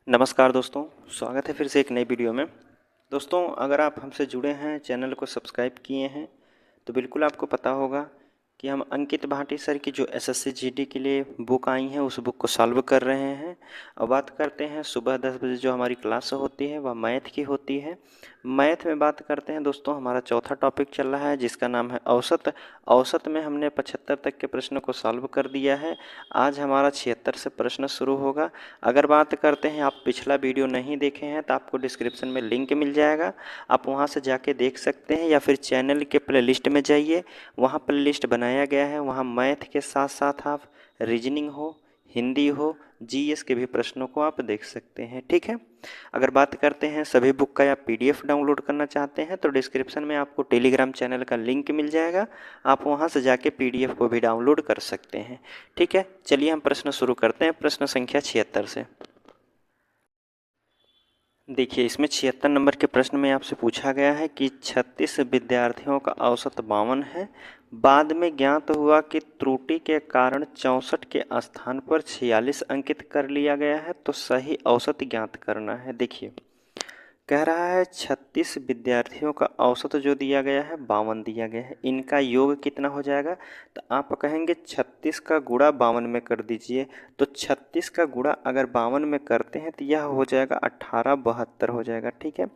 नमस्कार दोस्तों, स्वागत है फिर से एक नई वीडियो में। दोस्तों, अगर आप हमसे जुड़े हैं, चैनल को सब्सक्राइब किए हैं, तो बिल्कुल आपको पता होगा कि हम अंकित भाटी सर की जो एसएससी जीडी के लिए बुक आई है उस बुक को सॉल्व कर रहे हैं। और बात करते हैं सुबह 10 बजे जो हमारी क्लास होती है वह मैथ की होती है। मैथ में बात करते हैं दोस्तों, हमारा चौथा टॉपिक चल रहा है जिसका नाम है औसत। औसत में हमने 75 तक के प्रश्नों को सॉल्व कर दिया है। आज हमारा 76 से प्रश्न शुरू होगा। अगर बात करते हैं आप पिछला वीडियो नहीं देखे हैं तो आपको डिस्क्रिप्शन में लिंक मिल जाएगा, आप वहां से जाके देख सकते हैं, या फिर चैनल के प्लेलिस्ट में जाइए, वहाँ प्लेलिस्ट बनाया गया है। वहाँ मैथ के साथ साथ आप रीजनिंग हो, हिंदी हो, जीएस के भी प्रश्नों को आप देख सकते हैं। ठीक है। अगर बात करते हैं सभी बुक का या पीडीएफ डाउनलोड करना चाहते हैं तो डिस्क्रिप्शन में आपको टेलीग्राम चैनल का लिंक मिल जाएगा, आप वहां से जाके पीडीएफ को भी डाउनलोड कर सकते हैं। ठीक है, चलिए हम प्रश्न शुरू करते हैं प्रश्न संख्या 76 से। देखिए, इसमें 76 नंबर के प्रश्न में आपसे पूछा गया है कि 36 विद्यार्थियों का औसत 52 है। बाद में ज्ञात हुआ कि त्रुटि के कारण 64 के स्थान पर 46 अंकित कर लिया गया है, तो सही औसत ज्ञात करना है। देखिए, कह रहा है 36 विद्यार्थियों का औसत जो दिया गया है 52 दिया गया है, इनका योग कितना हो जाएगा? तो आप कहेंगे 36 का गुणा 52 में कर दीजिए। तो 36 का गुणा अगर 52 में करते हैं तो यह हो जाएगा 1872 हो जाएगा। ठीक है,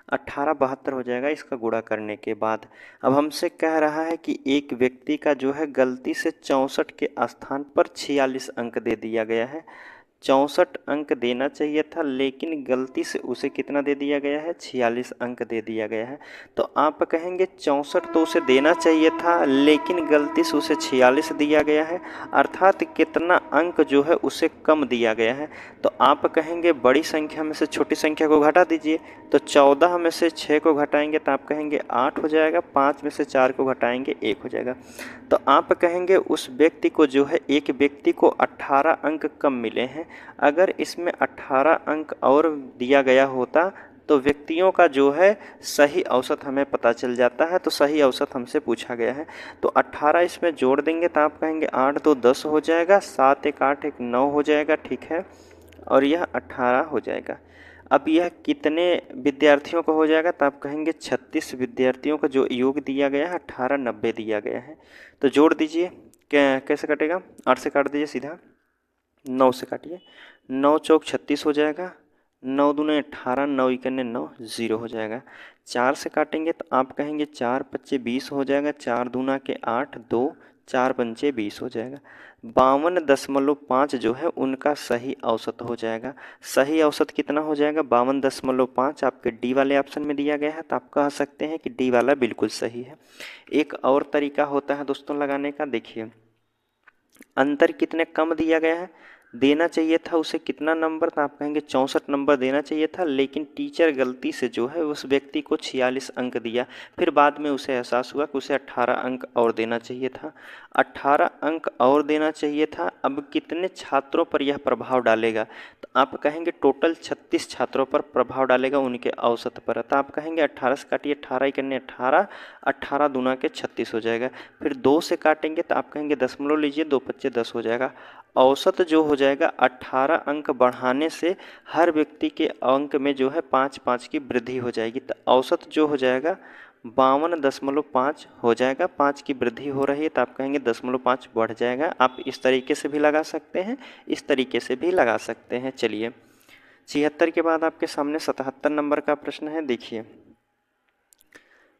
1872 हो जाएगा इसका गुणा करने के बाद। अब हमसे कह रहा है कि एक व्यक्ति का जो है गलती से 64 के स्थान पर 46 अंक दे दिया गया है। 64 अंक देना चाहिए था लेकिन गलती से उसे कितना दे दिया गया है? 46 अंक दे दिया गया है। तो आप कहेंगे 64 तो उसे देना चाहिए था लेकिन गलती से उसे 46 दिया गया है, अर्थात कितना अंक जो है उसे कम दिया गया है। तो आप कहेंगे बड़ी संख्या में से छोटी संख्या को घटा दीजिए। तो 14 में से 6 को घटाएंगे तो आप कहेंगे 8 हो जाएगा, 5 में से 4 को घटाएंगे 1 हो जाएगा। तो आप कहेंगे उस व्यक्ति को जो है, एक व्यक्ति को 18 अंक कम मिले हैं। अगर इसमें 18 अंक और दिया गया होता तो व्यक्तियों का जो है सही औसत हमें पता चल जाता है। तो सही औसत हमसे पूछा गया है, तो 18 इसमें जोड़ देंगे तो आप कहेंगे 8 2 10 हो जाएगा, 7 1 8 1 9 हो जाएगा। ठीक है, और यह 18 हो जाएगा। अब यह कितने विद्यार्थियों का हो जाएगा? तो आप कहेंगे 36 विद्यार्थियों का जो योग दिया गया है 1890 दिया गया है। तो जोड़ दीजिए, कैसे कटेगा? 8 से काट दीजिए सीधा, 9 से काटिए, 9 चौक 36 हो जाएगा, 9 दूने 18, 9 इकन्ने 9, 0 हो जाएगा। 4 से काटेंगे तो आप कहेंगे 4 पच्चे 20 हो जाएगा, 4 दूना के 8, 2 4 पंचे 20 हो जाएगा। 52.5 जो है उनका सही औसत हो जाएगा। सही औसत कितना हो जाएगा? 52.5 आपके डी वाले ऑप्शन में दिया गया है, तो आप कह सकते हैं कि डी वाला बिल्कुल सही है। एक और तरीका होता है दोस्तों लगाने का। देखिए, अंतर कितने कम दिया गया है, देना चाहिए था उसे कितना नंबर? तो आप कहेंगे 64 नंबर देना चाहिए था, लेकिन टीचर गलती से जो है उस व्यक्ति को 46 अंक दिया। फिर बाद में उसे एहसास हुआ कि उसे 18 अंक और देना चाहिए था, 18 अंक और देना चाहिए था। अब कितने छात्रों पर यह प्रभाव डालेगा? तो आप कहेंगे टोटल 36 छात्रों पर प्रभाव डालेगा उनके औसत पर। तो आप कहेंगे 18 से काटिए, 18 इकन्ने 18, 18 दूना के 36 हो जाएगा। फिर 2 से काटेंगे तो आप कहेंगे दशमलव लीजिए, 2 पच्चे 10 हो जाएगा। औसत जो हो जाएगा 18 अंक बढ़ाने से हर व्यक्ति के अंक में जो है 5 की वृद्धि हो जाएगी। तो औसत जो हो जाएगा 52.5 हो जाएगा। 5 की वृद्धि हो रही है तो आप कहेंगे 0.5 बढ़ जाएगा। आप इस तरीके से भी लगा सकते हैं, इस तरीके से भी लगा सकते हैं। चलिए, 76 के बाद आपके सामने 77 नंबर का प्रश्न है। देखिए,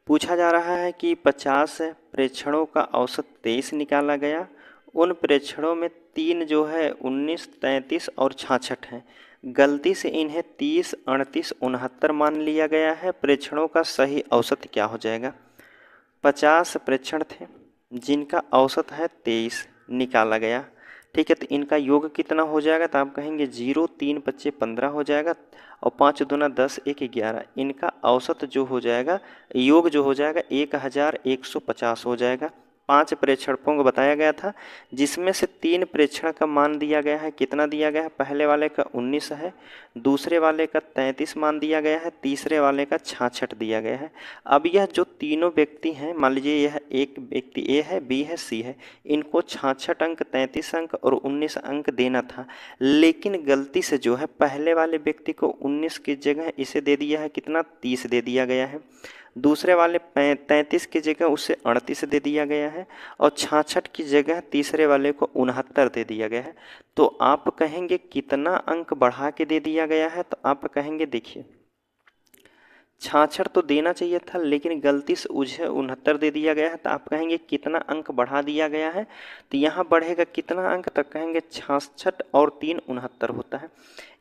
पूछा जा रहा है कि 50 प्रेक्षणों का औसत 23 निकाला गया। उन प्रेक्षणों में 3 जो है 19, 33 और 66 हैं। गलती से इन्हें 30, 38, 69 मान लिया गया है। प्रेक्षणों का सही औसत क्या हो जाएगा? 50 प्रेक्षण थे जिनका औसत है 23 निकाला गया। ठीक है, तो इनका योग कितना हो जाएगा? तो आप कहेंगे 0, 3 पच्चे 15 हो जाएगा, और 5 दूना 10, 1 11। इनका औसत जो हो जाएगा, योग जो हो जाएगा 1150 हो जाएगा। 5 प्रेक्षणों को बताया गया था, जिसमें से 3 प्रेक्षण का मान दिया गया है। कितना दिया गया है? पहले वाले का 19 है, दूसरे वाले का 33 मान दिया गया है, तीसरे वाले का 66 दिया गया है। अब यह जो तीनों व्यक्ति हैं, मान लीजिए यह एक व्यक्ति ए है, बी है, सी है, इनको 66 अंक, 33 अंक और 19 अंक देना था, लेकिन गलती से जो है पहले वाले व्यक्ति को 19 की जगह इसे दे दिया है, कितना? 30 दे दिया गया है। दूसरे वाले 33 की जगह उसे 38 दे दिया गया है, और 66 की जगह तीसरे वाले को 69 दे दिया गया है। तो आप कहेंगे कितना अंक बढ़ा के दे दिया गया है? तो आप कहेंगे देखिए 66 तो देना चाहिए था, लेकिन गलती से मुझे 69 दे दिया गया है। तो आप कहेंगे कितना अंक बढ़ा दिया गया है? तो यहाँ बढ़ेगा कितना अंक? तक कहेंगे 66 और 3 69 होता है।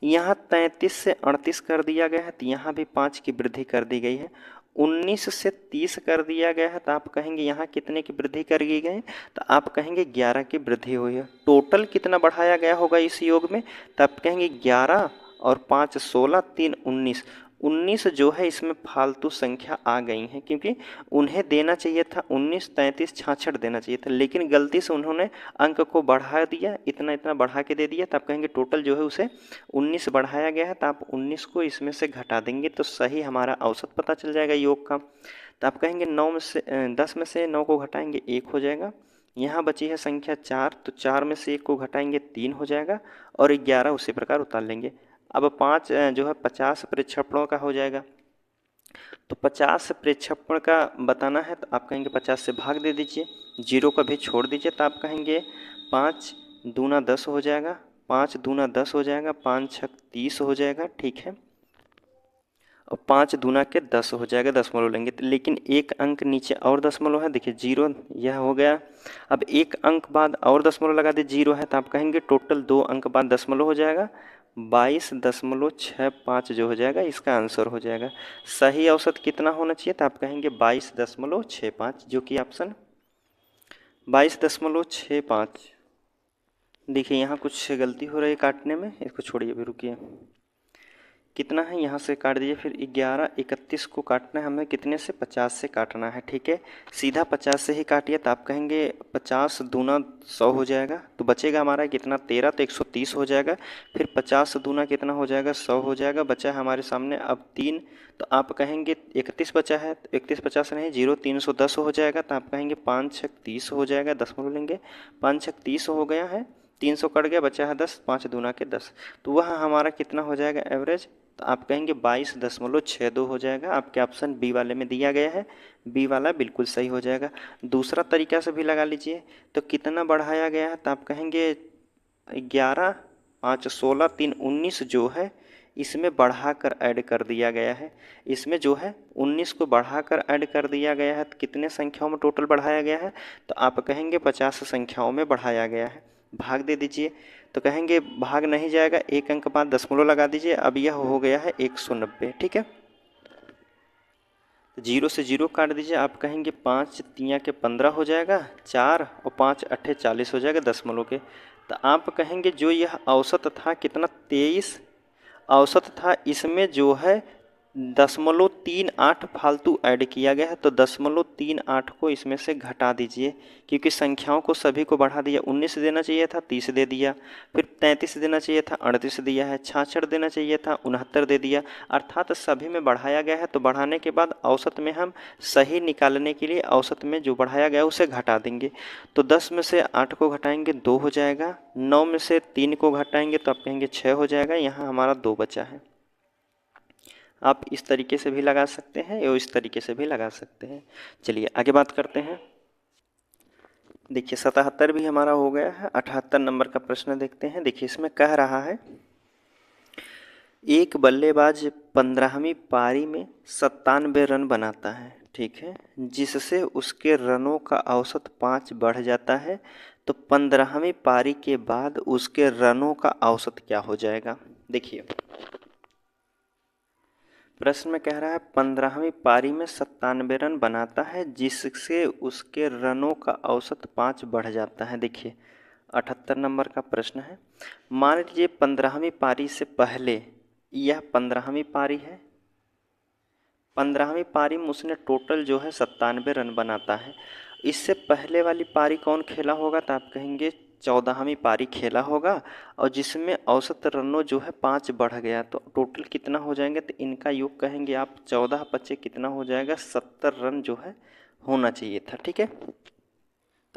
यहाँ 33 से 38 कर दिया गया है, तो यहाँ भी 5 की वृद्धि कर दी गई है। 19 से 30 कर दिया गया है, तो आप कहेंगे यहाँ कितने की वृद्धि कर दी गई? तो आप कहेंगे 11 की वृद्धि हुई है। टोटल कितना बढ़ाया गया होगा इस योग में? तो आप कहेंगे 11 और 5 16, 3 19। 19 जो है इसमें फालतू संख्या आ गई हैं, क्योंकि उन्हें देना चाहिए था 19, 33, 66 देना चाहिए था, लेकिन गलती से उन्होंने अंक को बढ़ा दिया, इतना इतना बढ़ा के दे दिया। तो आप कहेंगे टोटल जो है उसे 19 बढ़ाया गया है, तो आप 19 को इसमें से घटा देंगे तो सही हमारा औसत पता चल जाएगा योग का। तो आप कहेंगे 10 में से 9 को घटाएंगे 1 हो जाएगा। यहाँ बची है संख्या 4, तो 4 में से 1 को घटाएंगे 3 हो जाएगा, और 11 उसी प्रकार उतार लेंगे। अब 5 जो है 50 प्रेक्षेपणों का हो जाएगा। तो 50 प्रेक्षेपण का बताना है, तो आप कहेंगे 50 से भाग दे दीजिए, 0 का भी छोड़ दीजिए। तो आप कहेंगे 5 दूना 10 हो जाएगा, 5 दूना 10 हो जाएगा, 5 छक 30 हो जाएगा, ठीक है। और 5 दूना के 10 हो जाएगा, दशमलव लेंगे तो, लेकिन एक अंक नीचे और दशमलव है, देखिए 0 यह हो गया। अब एक अंक बाद और दशमलव लगा दे, 0 है, तो आप कहेंगे टोटल 2 अंक बाद दशमलव हो जाएगा, 22.65 जो हो जाएगा इसका आंसर हो जाएगा। सही औसत कितना होना चाहिए? तो आप कहेंगे 22.65, जो कि ऑप्शन 22.65। देखिए यहाँ कुछ गलती हो रही है काटने में, इसको छोड़िए, अभी रुकिए। कितना है? यहाँ से काट दीजिए, फिर 11 31 को काटना है हमें, कितने से? 50 से काटना है, ठीक है। सीधा 50 से ही काटिए, तो आप कहेंगे 50 दूना 100 हो जाएगा, तो बचेगा हमारा कितना? 13, तो 130 हो जाएगा। फिर 50 दूना कितना हो जाएगा? 100 हो जाएगा। बचा है हमारे सामने अब 3, तो आप कहेंगे 31 बचा है, तो 31 50 नहीं 0, 310 हो जाएगा। तो आप कहेंगे 5 छक 30 हो जाएगा, दशमलव लेंगे, 5 छक 30 हो गया है, 300 कट गया, बचा है 10, 5 दूना के 10, तो वह हमारा कितना हो जाएगा एवरेज? तो आप कहेंगे 22.62 हो जाएगा। आपके ऑप्शन बी वाले में दिया गया है, बी वाला बिल्कुल सही हो जाएगा। दूसरा तरीका से भी लगा लीजिए, तो कितना बढ़ाया गया है? तो आप कहेंगे 11, 5 16, 3 19 जो है इसमें बढ़ाकर ऐड कर दिया गया है। इसमें जो है 19 को बढ़ाकर ऐड कर दिया गया है, तो कितने संख्याओं में टोटल बढ़ाया गया है? तो आप कहेंगे 50 संख्याओं में बढ़ाया गया है। भाग दे दीजिए, तो कहेंगे भाग नहीं जाएगा, एक अंक बाद दशमलव लगा दीजिए। अब यह हो गया है 190, ठीक है। 0 से 0 काट दीजिए, आप कहेंगे 5 तियाँ के 15 हो जाएगा, 4 और 5 अट्ठे 40 हो जाएगा दशमलव के। तो आप कहेंगे जो यह औसत था कितना? 23 औसत था, इसमें जो है 0.38 फालतू ऐड किया गया है, तो 0.38 को इसमें से घटा दीजिए, क्योंकि संख्याओं को सभी को बढ़ा दिया। 19 देना चाहिए था, 30 दे दिया, फिर 33 देना चाहिए था, 38 दिया है, 66 देना चाहिए था, 69 दे दिया, अर्थात सभी में बढ़ाया गया है। तो बढ़ाने के बाद औसत में हम सही निकालने के लिए औसत में जो बढ़ाया गया उसे घटा देंगे। तो 10 में से 8 को घटाएंगे 2 हो जाएगा, 9 में से 3 को घटाएंगे तो आप कहेंगे 6 हो जाएगा, यहाँ हमारा 2 बचा है। आप इस तरीके से भी लगा सकते हैं या इस तरीके से भी लगा सकते हैं। चलिए आगे बात करते हैं। देखिए 77 भी हमारा हो गया है। 78 नंबर का प्रश्न देखते हैं। देखिए इसमें कह रहा है एक बल्लेबाज 15वीं पारी में 97 रन बनाता है, ठीक है, जिससे उसके रनों का औसत 5 बढ़ जाता है। तो 15वीं पारी के बाद उसके रनों का औसत क्या हो जाएगा? देखिए प्रश्न में कह रहा है 15वीं पारी में 97 रन बनाता है, जिससे उसके रनों का औसत 5 बढ़ जाता है। देखिए 78 नंबर का प्रश्न है। मान लीजिए 15वीं पारी से पहले यह 15वीं पारी है, 15वीं पारी में उसने टोटल जो है 97 रन बनाता है। इससे पहले वाली पारी कौन खेला होगा, तो आप कहेंगे 14वीं पारी खेला होगा, और जिसमें औसत रनों जो है 5 बढ़ गया, तो टोटल कितना हो जाएंगे, तो इनका योग कहेंगे आप 14 पच्चे कितना हो जाएगा, 70 रन जो है होना चाहिए था। ठीक है,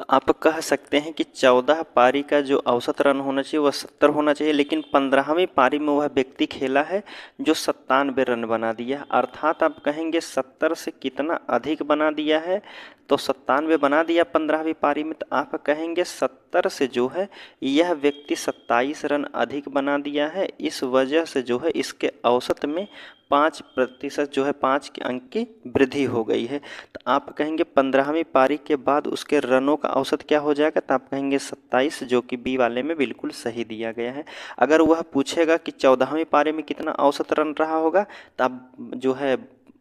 तो आप कह सकते हैं कि 14 पारी का जो औसत रन होना चाहिए वह 70 होना चाहिए, लेकिन 15वीं पारी में वह व्यक्ति खेला है जो 97 रन बना दिया, अर्थात आप कहेंगे 70 से कितना अधिक बना दिया है, तो 97 बना दिया 15वीं पारी में, तो आप कहेंगे 70 से जो है यह व्यक्ति 27 रन अधिक बना दिया है, इस वजह से जो है इसके औसत में 5% जो है 5 के अंक की वृद्धि हो गई है। तो आप कहेंगे 15वीं पारी के बाद उसके रनों का औसत क्या हो जाएगा, तो आप कहेंगे 27, जो कि बी वाले में बिल्कुल सही दिया गया है। अगर वह पूछेगा कि 14वीं पारी में कितना औसत रन रहा होगा, तो आप जो है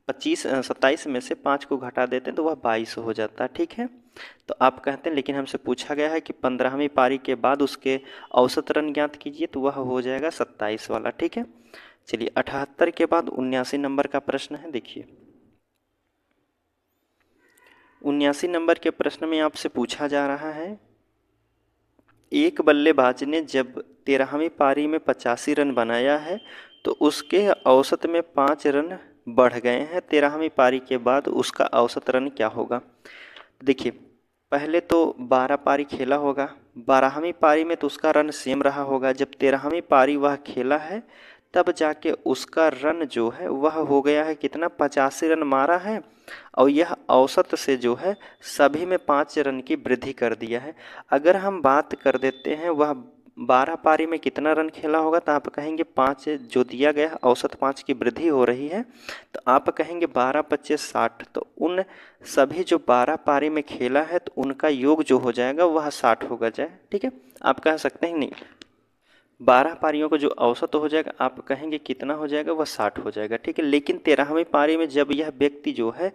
27 में से 5 को घटा देते हैं तो वह 22 हो जाता है। ठीक है, तो आप कहते हैं लेकिन हमसे पूछा गया है कि 15वीं पारी के बाद उसके औसत रन ज्ञात कीजिए, तो वह हो जाएगा 27 वाला। ठीक है, चलिए 78 के बाद 79 नंबर का प्रश्न है। देखिए 79 नंबर के प्रश्न में आपसे पूछा जा रहा है, एक बल्लेबाज ने जब 13वीं पारी में 85 रन बनाया है तो उसके औसत में 5 रन बढ़ गए हैं, 13वीं पारी के बाद उसका औसत रन क्या होगा। देखिए पहले तो 12 पारी खेला होगा, 12वीं पारी में तो उसका रन सेम रहा होगा, जब 13वीं पारी वह खेला है तब जाके उसका रन जो है वह हो गया है कितना, 85 रन मारा है, और यह औसत से जो है सभी में 5 रन की वृद्धि कर दिया है। अगर हम बात कर देते हैं वह 12 पारी में कितना रन खेला होगा, तो आप कहेंगे 5 जो दिया गया है औसत 5 की वृद्धि हो रही है, तो आप कहेंगे 12 पच्चे 60, तो उन सभी जो 12 पारी में खेला है तो उनका योग जो हो जाएगा वह 60 होगा जाए। ठीक है, आप कह सकते हैं नहीं 12 पारियों का जो औसत हो जाएगा आप कहेंगे कितना हो जाएगा, वह 60 हो जाएगा। ठीक है, लेकिन 13वीं पारी में जब यह व्यक्ति जो है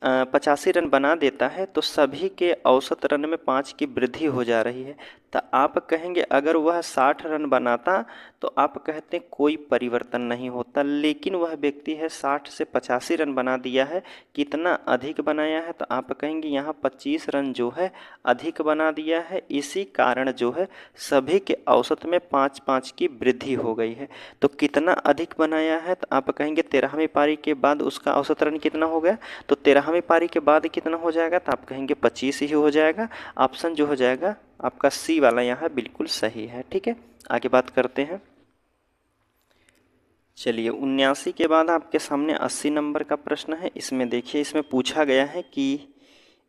85 रन बना देता है तो सभी के औसत रन में 5 की वृद्धि हो जा रही है, तो आप कहेंगे अगर वह 60 रन बनाता तो आप कहते हैं कोई परिवर्तन नहीं होता, लेकिन वह व्यक्ति है 60 से 85 रन बना दिया है, कितना अधिक बनाया है, तो आप कहेंगे यहाँ 25 रन जो है अधिक बना दिया है, इसी कारण जो है सभी के औसत में 5-5 की वृद्धि हो गई है। तो कितना अधिक बनाया है, तो आप कहेंगे 13वीं पारी के बाद उसका औसत रन कितना हो गया, तो 13वीं पारी के बाद कितना हो जाएगा, तो आप कहेंगे 25 ही हो जाएगा। ऑप्शन जो हो जाएगा आपका सी वाला यहाँ बिल्कुल सही है। ठीक है, आगे बात करते हैं। चलिए 79 के बाद आपके सामने 80 नंबर का प्रश्न है। इसमें देखिए, इसमें पूछा गया है कि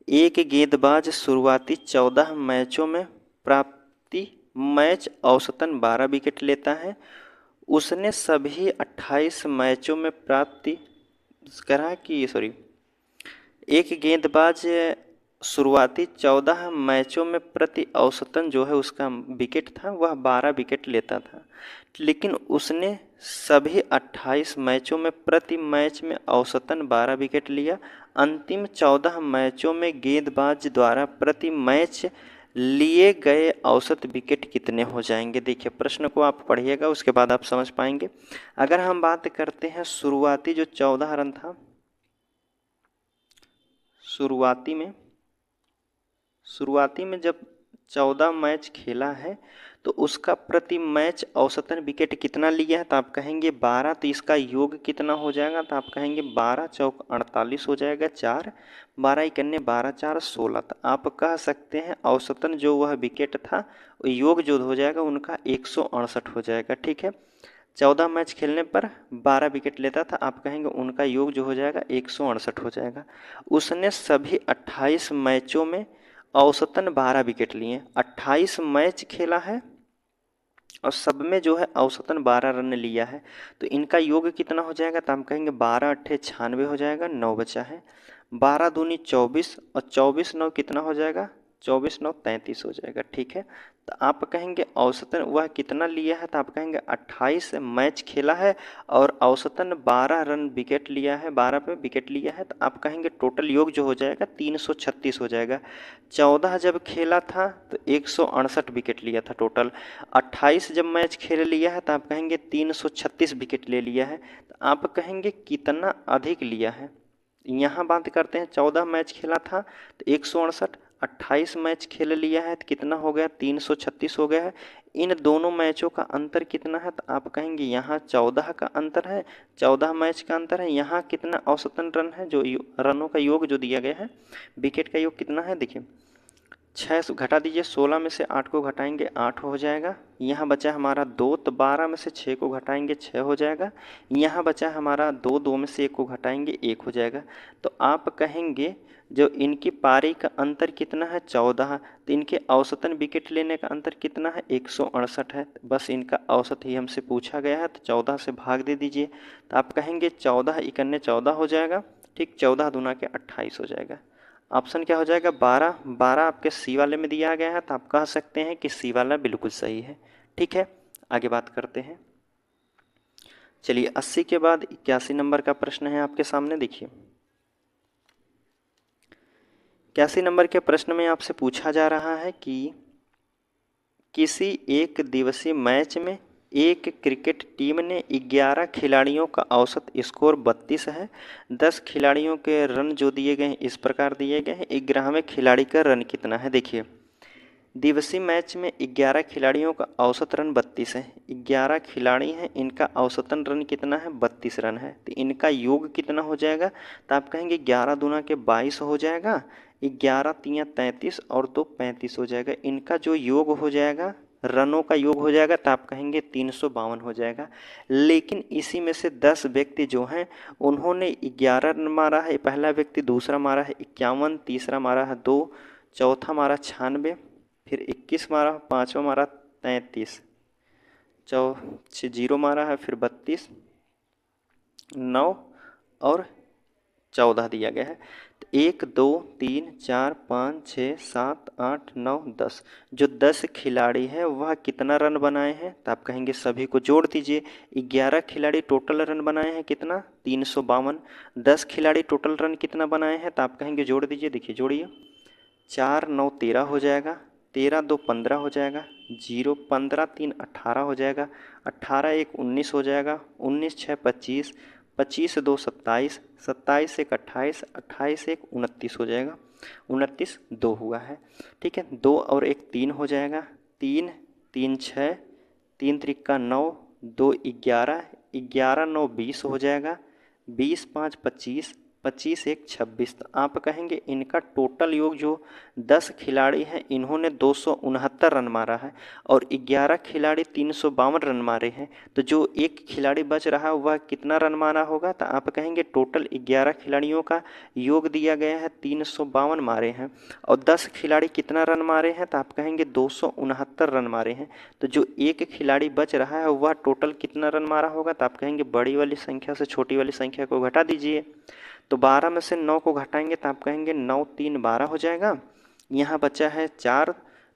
एक गेंदबाज शुरुआती 14 मैचों में प्रति मैच औसतन 12 विकेट लेता है, उसने सभी 28 मैचों में प्राप्ति करा कि एक गेंदबाज शुरुआती 14 मैचों में प्रति औसतन जो है उसका विकेट था वह 12 विकेट लेता था, लेकिन उसने सभी 28 मैचों में प्रति मैच में औसतन 12 विकेट लिया। अंतिम 14 मैचों में गेंदबाज द्वारा प्रति मैच लिए गए औसत विकेट कितने हो जाएंगे। देखिए प्रश्न को आप पढ़िएगा, उसके बाद आप समझ पाएंगे। अगर हम बात करते हैं शुरुआती जो 14 रन था, शुरुआती में जब 14 मैच खेला है तो उसका प्रति मैच औसतन विकेट कितना लिया है, तो आप कहेंगे 12, तो इसका योग कितना हो जाएगा, तो आप कहेंगे 12 चौक 48 हो जाएगा, 4 12 इकन्ने 12 4 16, तो आप कह सकते हैं औसतन जो वह विकेट था योग जो हो जाएगा उनका 168 हो जाएगा। ठीक है, 14 मैच खेलने पर 12 विकेट लेता था, आप कहेंगे उनका योग जो हो जाएगा 168 हो जाएगा। उसने सभी 28 मैचों में औसतन 12 विकेट लिए, 28 मैच खेला है और सब में जो है औसतन 12 रन लिया है, तो इनका योग कितना हो जाएगा, तो हम कहेंगे 12 अट्ठे 96 हो जाएगा, 9 बचा है, 12 दूनी 24 और 24 9 कितना हो जाएगा, 24 9 33 हो जाएगा। ठीक है, तो आप कहेंगे औसतन वह कितना लिया है, तो आप कहेंगे 28 मैच खेला है और औसतन 12 रन विकेट लिया है, 12 पे विकेट लिया है, तो आप कहेंगे टोटल योग जो हो जाएगा 336 हो जाएगा। 14 जब खेला था तो 168 विकेट लिया था टोटल, 28 जब मैच खेल लिया है तो आप कहेंगे 336 विकेट ले लिया है, तो आप कहेंगे कितना अधिक लिया है, यहाँ बात करते हैं 14 मैच खेला था तो 168, 28 मैच खेल लिया है तो कितना हो गया 336 हो गया है। इन दोनों मैचों का अंतर कितना है तो आप कहेंगे यहाँ 14 का अंतर है, 14 मैच का अंतर है। यहाँ कितना औसतन रन है, जो रनों का योग जो दिया गया है, विकेट का योग कितना है देखिए 6 से घटा दीजिए, 16 में से 8 को घटाएंगे 8 हो जाएगा। यहाँ बचा हमारा 2 तो 12 में से 6 को घटाएंगे 6 हो जाएगा। यहाँ बचा हमारा 2, 2 में से 1 को घटाएंगे 1 हो जाएगा। तो आप कहेंगे जो इनकी पारी का अंतर कितना है 14, तो इनके औसतन विकेट लेने का अंतर कितना है 168 है। बस इनका औसत ही हमसे पूछा गया है तो 14 से भाग दे दीजिए। तो आप कहेंगे 14 इकन्ने 14 हो जाएगा, ठीक, 14 दूना के 28 हो जाएगा। ऑप्शन क्या हो जाएगा 12। 12 आपके सी वाले में दिया गया है तो आप कह सकते हैं कि सी वाला बिल्कुल सही है। ठीक है, आगे बात करते हैं। चलिए 80 के बाद 81 नंबर का प्रश्न है आपके सामने, देखिए 81 नंबर के प्रश्न में आपसे पूछा जा रहा है कि किसी एक दिवसीय मैच में एक क्रिकेट टीम ने 11 खिलाड़ियों का औसत स्कोर 32 है। 10 खिलाड़ियों के रन जो दिए गए हैं इस प्रकार दिए गए हैं। 11वें खिलाड़ी का रन कितना है, देखिए दिवसीय मैच में 11 खिलाड़ियों का औसत रन 32 है। 11 खिलाड़ी हैं, इनका औसतन रन कितना है 32 रन है। तो इनका योग कितना हो जाएगा, तो आप कहेंगे 11 दूना के 22 हो जाएगा, 11 तियाँ 33 और 2 35 हो जाएगा। इनका जो योग हो जाएगा, रनों का योग हो जाएगा, तो आप कहेंगे 352 हो जाएगा। लेकिन इसी में से 10 व्यक्ति जो हैं उन्होंने 11 रन मारा है, पहला व्यक्ति, दूसरा मारा है 51, तीसरा मारा है 2, चौथा मारा 96, फिर 21 मारा, पाँचवा मारा 33, 0 मारा है, फिर 32, 9 और 14 दिया गया है। तो 1, 2, 3, 4, 5, 6, 7, 8, 9, 10, जो 10 खिलाड़ी हैं वह कितना रन बनाए हैं, तो आप कहेंगे सभी को जोड़ दीजिए। 11 खिलाड़ी टोटल रन बनाए हैं कितना 352, 10 खिलाड़ी टोटल रन कितना बनाए हैं, तो आप कहेंगे जोड़ दीजिए। देखिए जोड़िए, 4, 9, 13 हो जाएगा, 13, 2, 15 हो जाएगा, 0, 15, 3, 18 हो जाएगा, 18, 1, 19 हो जाएगा, 19, 6, 25, 25, 2, 27, 27, 1, 28, 28, 1, 29 हो जाएगा, 29, 2 हुआ है। ठीक है, 2 और 1 3 हो जाएगा, 3, 3, 6, 3 त्रिका 9, 2, 11, 11, 9, 20 हो जाएगा, 20, 5, 25, 25, 1, 26। तो आप कहेंगे इनका टोटल योग जो 10 खिलाड़ी हैं इन्होंने 269 रन मारा है और 11 खिलाड़ी 352 रन मारे हैं। तो जो एक खिलाड़ी बच रहा वह कितना रन मारा होगा, तो आप कहेंगे टोटल 11 खिलाड़ियों का योग दिया गया है 352 मारे हैं और 10 खिलाड़ी कितना रन मारे हैं, तो आप कहेंगे 269 रन मारे हैं। तो जो एक खिलाड़ी बच रहा है वह टोटल कितना रन मारा होगा, तो आप कहेंगे बड़ी वाली संख्या से छोटी वाली संख्या को घटा दीजिए। तो 12 में से 9 को घटाएंगे तो आप कहेंगे 9, 3, 12 हो जाएगा। यहाँ बचा है 4,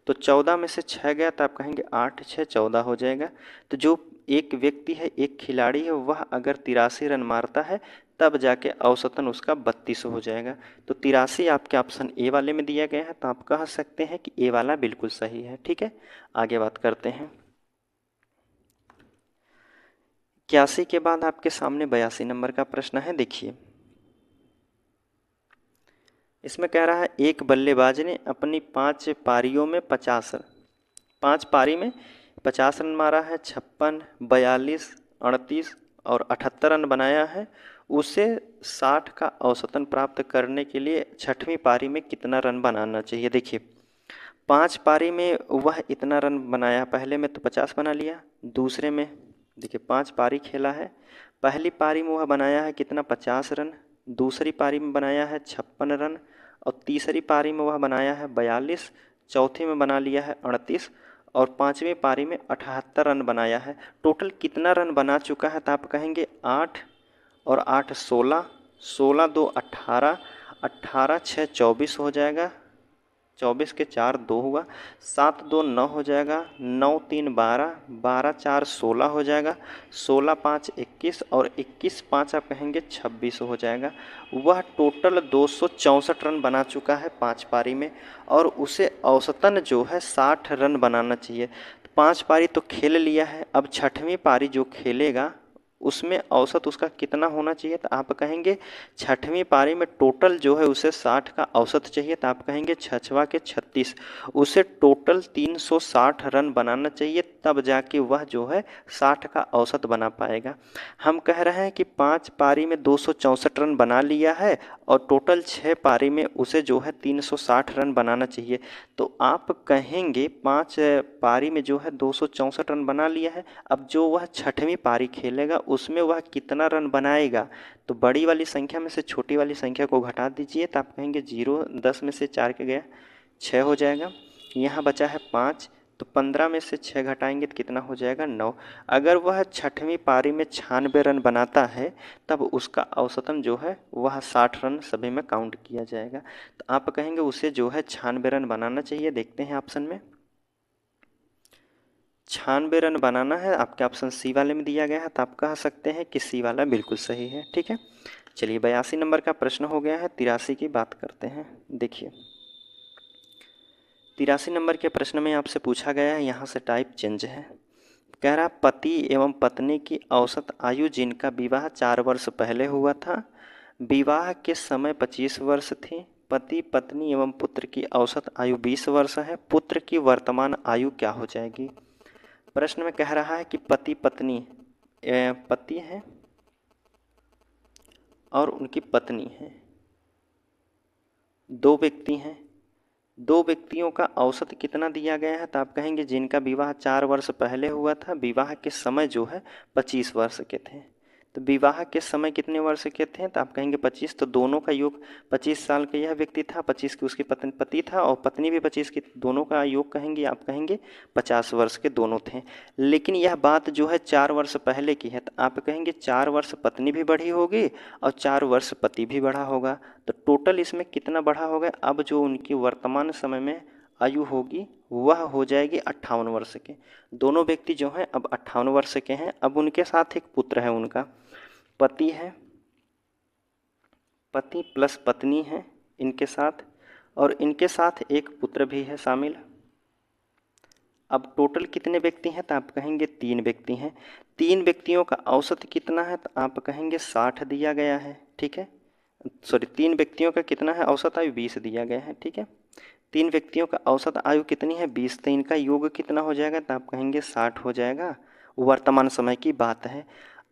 तो 14 में से 6 गया तो आप कहेंगे 8, 6, 14 हो जाएगा। तो जो एक व्यक्ति है, एक खिलाड़ी है, वह अगर 83 रन मारता है तब जाके औसतन उसका 32 हो जाएगा। तो 83 आपके ऑप्शन ए वाले में दिया गया है, तो आप कह सकते हैं कि ए वाला बिल्कुल सही है। ठीक है, आगे बात करते हैं। 81 के बाद आपके सामने 82 नंबर का प्रश्न है, देखिए इसमें कह रहा है एक बल्लेबाज ने अपनी 5 पारियों में 5 पारी में 50 रन मारा है, 56, 42, 38 और 78 रन बनाया है। उसे 60 का औसतन प्राप्त करने के लिए 6वीं पारी में कितना रन बनाना चाहिए। देखिए 5 पारी में वह इतना रन बनाया, पहले में तो 50 बना लिया, दूसरे में देखिए 5 पारी खेला है, पहली पारी में वह बनाया है कितना 50 रन, दूसरी पारी में बनाया है 56 रन और तीसरी पारी में वह बनाया है 42, चौथी में बना लिया है 38 और 5वीं पारी में 78 रन बनाया है। टोटल कितना रन बना चुका है, तो आप कहेंगे 8 और 8 16, 16, 2, 18, 18, 6, 24 हो जाएगा, 24 के 4 2 हुआ, 7, 2, 9 हो जाएगा, 9, 3, 12, 12, 4, 16 हो जाएगा, 16, 5, 21 और 21, 5 आप कहेंगे 26 हो जाएगा। वह टोटल 264 रन बना चुका है 5 पारी में और उसे औसतन जो है 60 रन बनाना चाहिए। 5 पारी तो खेल लिया है, अब 6वीं पारी जो खेलेगा उसमें औसत उसका कितना होना चाहिए, तो आप कहेंगे छठवीं पारी में टोटल जो है उसे 60 का औसत चाहिए, तो आप कहेंगे छछवा के 36, उसे टोटल 360 रन बनाना चाहिए, तब जाके वह जो है 60 का औसत बना पाएगा। हम कह रहे हैं कि 5 पारी में 264 रन बना लिया है और टोटल 6 पारी में उसे जो है 360 रन बनाना चाहिए। तो आप कहेंगे 5 पारी में जो है 264 रन बना लिया है, अब जो वह छठवीं पारी खेलेगा उसमें वह कितना रन बनाएगा, तो बड़ी वाली संख्या में से छोटी वाली संख्या को घटा दीजिए, तो आप कहेंगे 0, 10 में से 4 के गया 6 हो जाएगा, यहाँ बचा है 5, तो 15 में से 6 घटाएंगे तो कितना हो जाएगा 9। अगर वह छठवीं पारी में 96 रन बनाता है तब उसका औसतन जो है वह 60 रन सभी में काउंट किया जाएगा। तो आप कहेंगे उसे जो है 96 रन बनाना चाहिए। देखते हैं ऑप्शन में 96 रन बनाना है, आपके ऑप्शन सी वाले में दिया गया है, तो आप कह सकते हैं कि सी वाला बिल्कुल सही है। ठीक है, चलिए 82 नंबर का प्रश्न हो गया है। 83 की बात करते हैं। देखिए 83 नंबर के प्रश्न में आपसे पूछा गया है, यहाँ से टाइप चेंज है। कह रहा पति एवं पत्नी की औसत आयु जिनका विवाह 4 वर्ष पहले हुआ था, विवाह के समय 25 वर्ष थी। पति पत्नी एवं पुत्र की औसत आयु 20 वर्ष है। पुत्र की वर्तमान आयु क्या हो जाएगी। प्रश्न में कह रहा है कि पति पत्नी पति है और उनकी पत्नी है, दो व्यक्ति हैं, दो व्यक्तियों का औसत कितना दिया गया है, तो आप कहेंगे जिनका विवाह 4 वर्ष पहले हुआ था, विवाह के समय जो है 25 वर्ष के थे। तो विवाह के समय कितने वर्ष के थे, तो आप कहेंगे 25, तो दोनों का योग 25 साल का यह व्यक्ति था, 25 की उसकी पति था और पत्नी भी 25 की, दोनों का योग कहेंगे आप कहेंगे 50 वर्ष के दोनों थे। लेकिन यह बात जो है 4 वर्ष पहले की है, तो आप कहेंगे 4 वर्ष पत्नी भी बढ़ी होगी और 4 वर्ष पति भी बढ़ा होगा, तो टोटल इसमें कितना बढ़ा होगा। अब जो उनकी वर्तमान समय में आयु होगी वह हो जाएगी 58 वर्ष के। दोनों व्यक्ति जो हैं अब 58 वर्ष के हैं। अब उनके साथ एक पुत्र है, उनका पति है, पति प्लस पत्नी है इनके साथ, और इनके साथ एक पुत्र भी है शामिल। अब टोटल कितने व्यक्ति हैं, तो आप कहेंगे 3 व्यक्ति हैं। 3 व्यक्तियों का औसत कितना है, तो आप कहेंगे 60 दिया गया है। ठीक है, सॉरी 3 व्यक्तियों का कितना है औसत आयु 20 दिया गया है। ठीक है, 3 व्यक्तियों का औसत आयु कितनी है 20, तो इनका योग कितना हो जाएगा, तो आप कहेंगे 60 हो जाएगा। वर्तमान समय की बात है।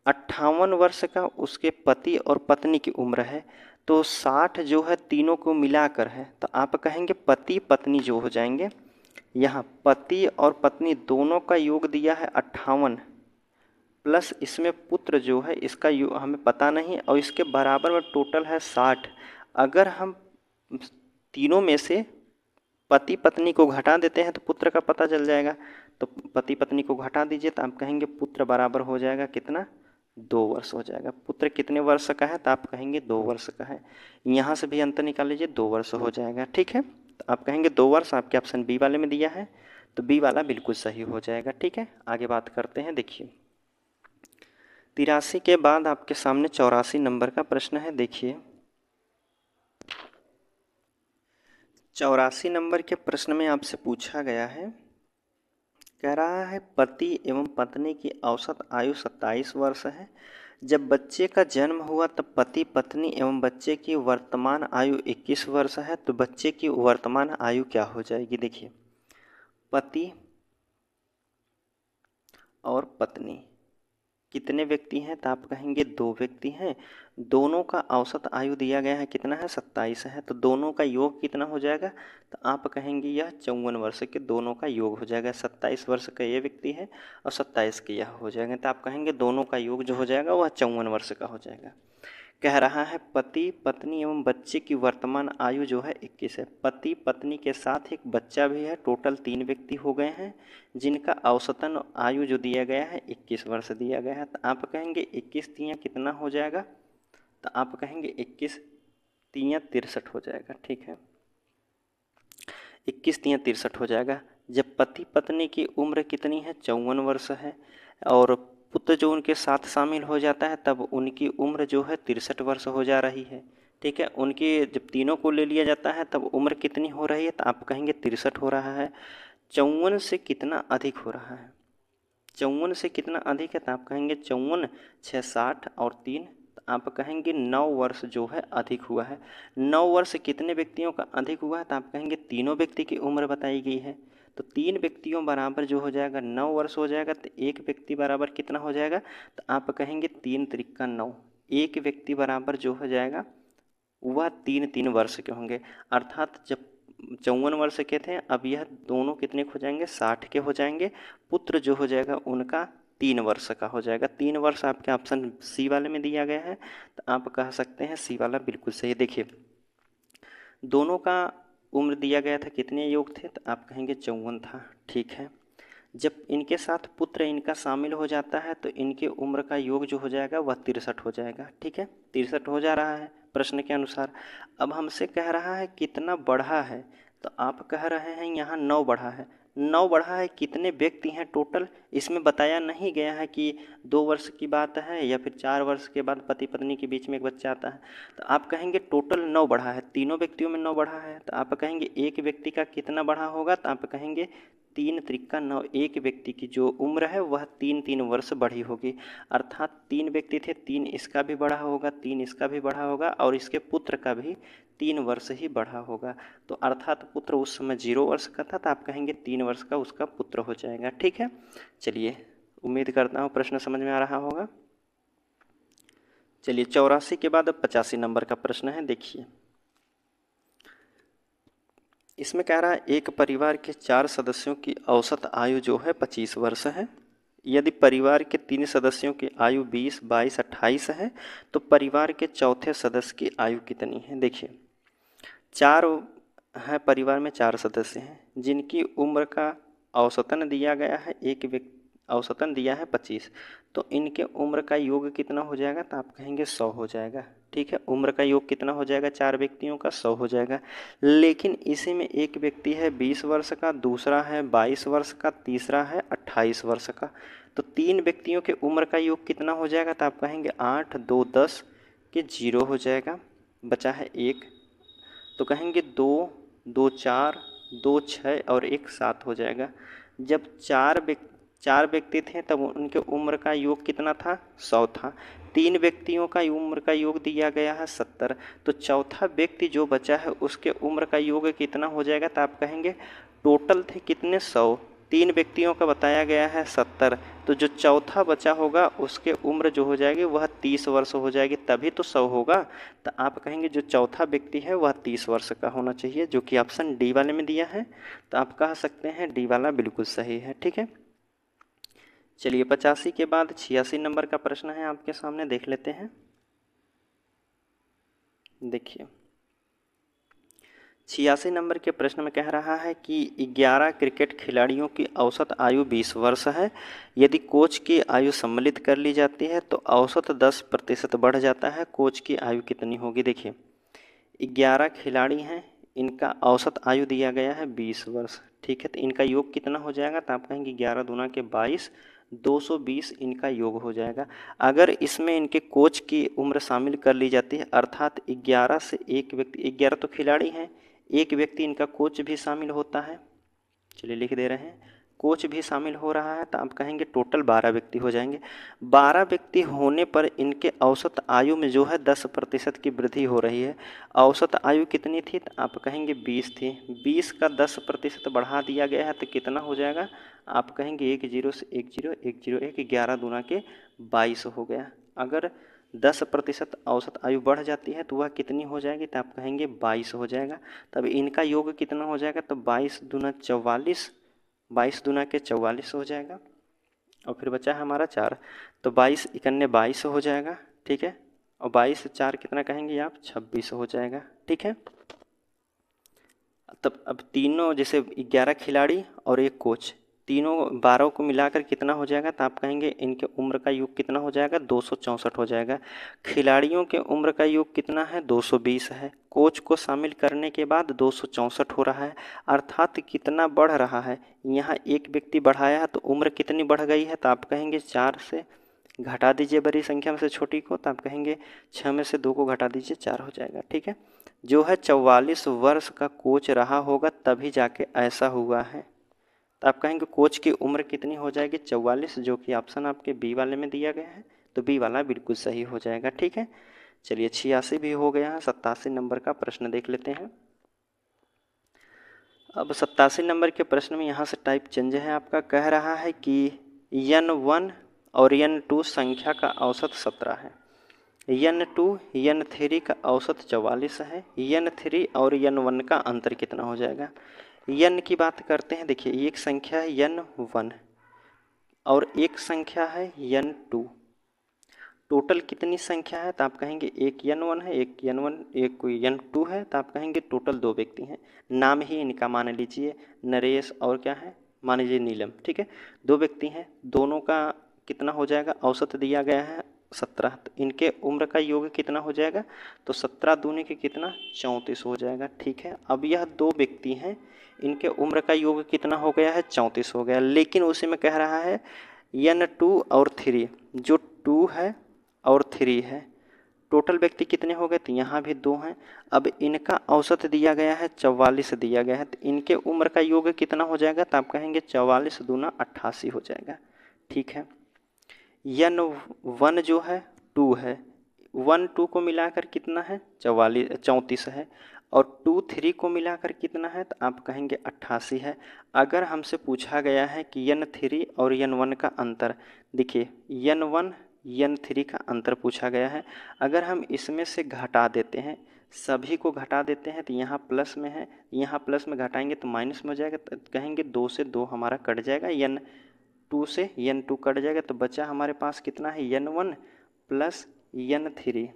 58 वर्ष का उसके पति और पत्नी की उम्र है, तो 60 जो है तीनों को मिलाकर है, तो आप कहेंगे पति पत्नी जो हो जाएंगे, यहाँ पति और पत्नी दोनों का योग दिया है 58 प्लस इसमें पुत्र जो है इसका योग हमें पता नहीं, और इसके बराबर में टोटल है 60। अगर हम तीनों में से पति पत्नी को घटा देते हैं तो पुत्र का पता चल जाएगा, तो पति पत्नी को घटा दीजिए, तो आप कहेंगे पुत्र बराबर हो जाएगा कितना 2 वर्ष हो जाएगा। पुत्र कितने वर्ष का है, तो आप कहेंगे 2 वर्ष का है। यहाँ से भी अंतर निकाल लीजिए, 2 वर्ष हो जाएगा। ठीक है, तो आप कहेंगे 2 वर्ष, आपके ऑप्शन बी वाले में दिया है, तो बी वाला बिल्कुल सही हो जाएगा। ठीक है, आगे बात करते हैं। देखिए 83 के बाद आपके सामने 84 नंबर का प्रश्न है। देखिए 84 नंबर के प्रश्न में आपसे पूछा गया है, कह रहा है पति एवं पत्नी की औसत आयु 27 वर्ष है। जब बच्चे का जन्म हुआ तब पति पत्नी एवं बच्चे की वर्तमान आयु 21 वर्ष है, तो बच्चे की वर्तमान आयु क्या हो जाएगी। देखिए पति और पत्नी कितने व्यक्ति हैं, तो आप कहेंगे 2 व्यक्ति हैं। दोनों का औसत आयु दिया गया है कितना है 27 है, तो दोनों का योग कितना हो जाएगा, तो आप कहेंगे यह 54 वर्ष के दोनों का योग हो जाएगा। 27 वर्ष का ये व्यक्ति है और 27 के यह हो जाएगा, तो आप कहेंगे दोनों का योग जो हो जाएगा वह 54 वर्ष का हो जाएगा। कह रहा है पति पत्नी एवं बच्चे की वर्तमान आयु जो है 21 है। पति पत्नी के साथ एक बच्चा भी है, टोटल 3 व्यक्ति हो गए हैं जिनका औसतन आयु जो दिया गया है 21 वर्ष दिया गया है, तो आप कहेंगे 21 तियाँ कितना हो जाएगा, तो आप कहेंगे 21 तियाँ 63 हो जाएगा। ठीक है, 21 तियाँ 63 हो जाएगा। जब पति पत्नी की उम्र कितनी है 54 वर्ष है, और पुत्र जो उनके साथ शामिल हो जाता है तब उनकी उम्र जो है 63 वर्ष हो जा रही है। ठीक है, उनकी जब तीनों को ले लिया जाता है तब उम्र कितनी हो रही है, तो आप कहेंगे 63 हो रहा है। 54 से कितना अधिक हो रहा है, 54 से कितना अधिक है, तो आप कहेंगे 54, 6 60 और 3, तो आप कहेंगे 9 वर्ष जो है अधिक हुआ है। 9 वर्ष कितने व्यक्तियों का अधिक हुआ है, तो आप कहेंगे तीनों व्यक्ति की उम्र बताई गई है, तो 3 व्यक्तियों बराबर जो हो जाएगा 9 वर्ष हो जाएगा, तो एक व्यक्ति बराबर कितना हो जाएगा, तो आप कहेंगे 3 त्रिका 9, एक व्यक्ति बराबर जो हो जाएगा वह 3 वर्ष के होंगे। अर्थात जब 54 वर्ष के थे, अब यह दोनों कितने हो जाएंगे, 60 के हो जाएंगे। पुत्र जो हो जाएगा उनका 3 वर्ष का हो जाएगा। 3 वर्ष आपके ऑप्शन सी वाले में दिया गया है, तो आप कह सकते हैं सी वाला बिल्कुल सही। देखिए दोनों का उम्र दिया गया था, कितने योग थे, तो आप कहेंगे 54 था। ठीक है, जब इनके साथ पुत्र इनका शामिल हो जाता है तो इनके उम्र का योग जो हो जाएगा वह 63 हो जाएगा। ठीक है, 63 हो जा रहा है प्रश्न के अनुसार। अब हमसे कह रहा है कितना बढ़ा है, तो आप कह रहे हैं यहाँ 9 बढ़ा है। 9 बढ़ा है, कितने व्यक्ति हैं टोटल, इसमें बताया नहीं गया है कि 2 वर्ष की बात है या फिर 4 वर्ष के बाद पति पत्नी के बीच में एक बच्चा आता है। तो आप कहेंगे टोटल 9 बढ़ा है, तीनों व्यक्तियों में 9 बढ़ा है, तो आप कहेंगे एक व्यक्ति का कितना बढ़ा होगा, तो आप कहेंगे 3 त्रिका 9, एक व्यक्ति की जो उम्र है वह 3 वर्ष बढ़ी होगी। अर्थात 3 व्यक्ति थे, 3 इसका भी बढ़ा होगा, 3 इसका भी बढ़ा होगा और इसके पुत्र का भी 3 वर्ष ही बढ़ा होगा। तो अर्थात पुत्र उस समय 0 वर्ष का था, तो आप कहेंगे 3 वर्ष का उसका पुत्र हो जाएगा। ठीक है, चलिए उम्मीद करता हूँ प्रश्न समझ में आ रहा होगा। चलिए 84 के बाद अब 85 नंबर का प्रश्न है। देखिए इसमें कह रहा है एक परिवार के 4 सदस्यों की औसत आयु जो है 25 वर्ष है। यदि परिवार के 3 सदस्यों की आयु 20, 22, 28 है तो परिवार के चौथे सदस्य की आयु कितनी है। देखिए 4 है, परिवार में 4 सदस्य हैं जिनकी उम्र का औसतन दिया गया है, एक व्यक्ति औसतन दिया है 25, तो इनके उम्र का योग कितना हो जाएगा, तो आप कहेंगे 100 हो जाएगा। ठीक है, उम्र का योग कितना हो जाएगा, 4 व्यक्तियों का 100 हो जाएगा। लेकिन इसी में एक व्यक्ति है 20 वर्ष का, दूसरा है 22 वर्ष का, तीसरा है 28 वर्ष का, तो 3 व्यक्तियों के उम्र का योग कितना हो जाएगा, तो आप कहेंगे 8, 2, 10 के 0 हो जाएगा, बचा है 1, तो कहेंगे 2, 2 4, 2 6 और 1 7 हो जाएगा। जब 4 व्यक्ति थे तब उनके उम्र का योग कितना था, 100 था। 3 व्यक्तियों का उम्र का योग दिया गया है 70, तो चौथा व्यक्ति जो बचा है उसके उम्र का योग कितना हो जाएगा, तो आप कहेंगे टोटल थे कितने, 100, 3 व्यक्तियों का बताया गया है 70, तो जो चौथा बचा होगा उसके उम्र जो हो जाएगी वह 30 वर्ष हो जाएगी, तभी तो 100 होगा। तो आप कहेंगे जो चौथा व्यक्ति है वह 30 वर्ष का होना चाहिए, जो कि ऑप्शन डी वाले में दिया है, तो आप कह सकते हैं डी वाला बिल्कुल सही है। ठीक है, चलिए 85 के बाद 86 नंबर का प्रश्न है आपके सामने, देख लेते हैं। देखिए 86 नंबर के प्रश्न में कह रहा है कि 11 क्रिकेट खिलाड़ियों की औसत आयु 20 वर्ष है। यदि कोच की आयु सम्मिलित कर ली जाती है तो औसत 10% बढ़ जाता है, कोच की आयु कितनी होगी। देखिए 11 खिलाड़ी हैं, इनका औसत आयु दिया गया है 20 वर्ष। ठीक है, तो इनका योग कितना हो जाएगा, तो आप कहेंगे 11 दूना के 22, 220 इनका योग हो जाएगा। अगर इसमें इनके कोच की उम्र शामिल कर ली जाती है, अर्थात 11 से एक व्यक्ति, 11 तो खिलाड़ी हैं, एक व्यक्ति इनका कोच भी शामिल होता है, चलिए लिख दे रहे हैं, कोच भी शामिल हो रहा है, तो आप कहेंगे टोटल 12 व्यक्ति हो जाएंगे। 12 व्यक्ति होने पर इनके औसत आयु में जो है 10% की वृद्धि हो रही है। औसत आयु कितनी थी, तो आप कहेंगे 20 थी, 20 का 10% बढ़ा दिया गया है, तो कितना हो जाएगा, आप कहेंगे 1 0 से 1 0 1 0 1, 11 दूना के 22 हो गया। अगर 10% औसत आयु बढ़ जाती है तो वह कितनी हो जाएगी, तो आप कहेंगे 22 हो जाएगा। तब इनका योग कितना हो जाएगा, तो 22 दूना 44, 22 दूना के 44 हो जाएगा, और फिर बचा है हमारा 4, तो 22 इकन्ने 22 हो जाएगा। ठीक है, और 22 से 4 कितना कहेंगे आप, 26 हो जाएगा। ठीक है, तब अब तीनों जैसे 11 खिलाड़ी और एक कोच, तीनों 12 को मिलाकर कितना हो जाएगा, तो आप कहेंगे इनके उम्र का योग कितना हो जाएगा, 264 हो जाएगा। खिलाड़ियों के उम्र का योग कितना है, 220 है, कोच को शामिल करने के बाद 264 हो रहा है, अर्थात कितना बढ़ रहा है, यहाँ एक व्यक्ति बढ़ाया है तो उम्र कितनी बढ़ गई है, तो आप कहेंगे 4 से घटा दीजिए बड़ी संख्या में से छोटी को, तो आप कहेंगे 6 में से 2 को घटा दीजिए, 4 हो जाएगा। ठीक है, जो है 44 वर्ष का कोच रहा होगा तभी जाके ऐसा हुआ है। तो आप कहेंगे कोच की उम्र कितनी हो जाएगी 44, जो कि ऑप्शन आपके बी वाले में दिया गया है, तो बी वाला बिल्कुल सही हो जाएगा। ठीक है, चलिए 86 भी हो गया है। 87 नंबर का प्रश्न देख लेते हैं। अब 87 नंबर के प्रश्न में यहाँ से टाइप चेंज है आपका, कह रहा है कि n1 और n2 संख्या का औसत 17 है, n2 n3 का औसत 44 है, n3 और n1 का अंतर कितना हो जाएगा। n की बात करते हैं, देखिए एक संख्या है n1 और एक संख्या है n2, टोटल कितनी संख्या है, तो आप कहेंगे एक n1 है, एक एक n2 है, तो आप कहेंगे टोटल 2 व्यक्ति हैं। नाम ही इनका मान लीजिए नरेश और क्या है, मान लीजिए नीलम। ठीक है, 2 व्यक्ति हैं, दोनों का कितना हो जाएगा, औसत दिया गया है 17, तो इनके उम्र का योग कितना हो जाएगा, तो 17 दूनी के कितना 34 हो जाएगा। ठीक है, अब यह 2 व्यक्ति हैं, इनके उम्र का योग कितना हो गया है 34 हो गया, लेकिन उसी में कह रहा है n2 और 3, जो 2 है और 3 है, टोटल व्यक्ति कितने हो गए, तो यहाँ भी 2 हैं। अब इनका औसत दिया गया है 44 दिया गया है, तो इनके उम्र का योग कितना हो जाएगा, तो आप कहेंगे 44 दूना 88 हो जाएगा। ठीक है, n1 जो है 2 है, 1 2 को मिलाकर कितना है 34 है, और 2 3 को मिलाकर कितना है, तो आप कहेंगे 88 है। अगर हमसे पूछा गया है कि n3 और n1 का अंतर, देखिए n1 n3 का अंतर पूछा गया है, अगर हम इसमें से घटा देते हैं, सभी को घटा देते हैं, तो यहाँ प्लस में है, यहाँ प्लस में घटाएंगे तो माइनस में हो जाएगा, तो कहेंगे 2 से 2 हमारा कट जाएगा, n2 से n2 कट जाएगा, तो बचा हमारे पास कितना है n1 प्लस n3।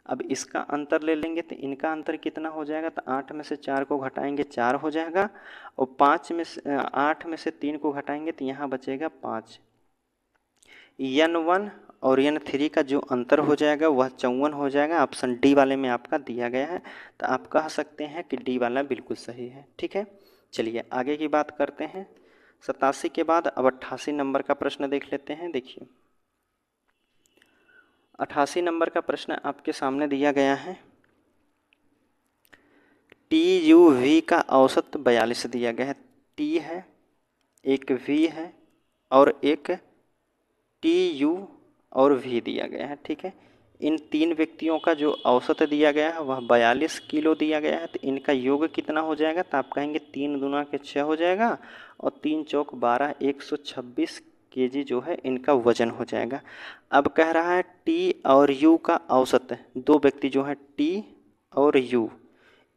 अब इसका अंतर ले लेंगे तो इनका अंतर कितना हो जाएगा, तो 8 में से 4 को घटाएंगे 4 हो जाएगा, और 8 में से 3 को घटाएंगे तो यहाँ बचेगा 5। n1 और n3 का जो अंतर हो जाएगा वह 54 हो जाएगा। ऑप्शन डी वाले में आपका दिया गया है, तो आप कह सकते हैं कि डी वाला बिल्कुल सही है। ठीक है, चलिए आगे की बात करते हैं। 87 के बाद अब 88 नंबर का प्रश्न देख लेते हैं। देखिए 88 नंबर का प्रश्न आपके सामने दिया गया है, TUV का औसत 42 दिया गया है, T है, एक V है और एक TU और V दिया गया है। ठीक है, इन 3 व्यक्तियों का जो औसत दिया गया है वह 42 किलो दिया गया है, तो इनका योग कितना हो जाएगा, तो आप कहेंगे 3 दूना के 6 हो जाएगा, और 3 चौक 12 126 केजी जो है इनका वजन हो जाएगा। अब कह रहा है T और U का औसत, 2 व्यक्ति जो है T और U,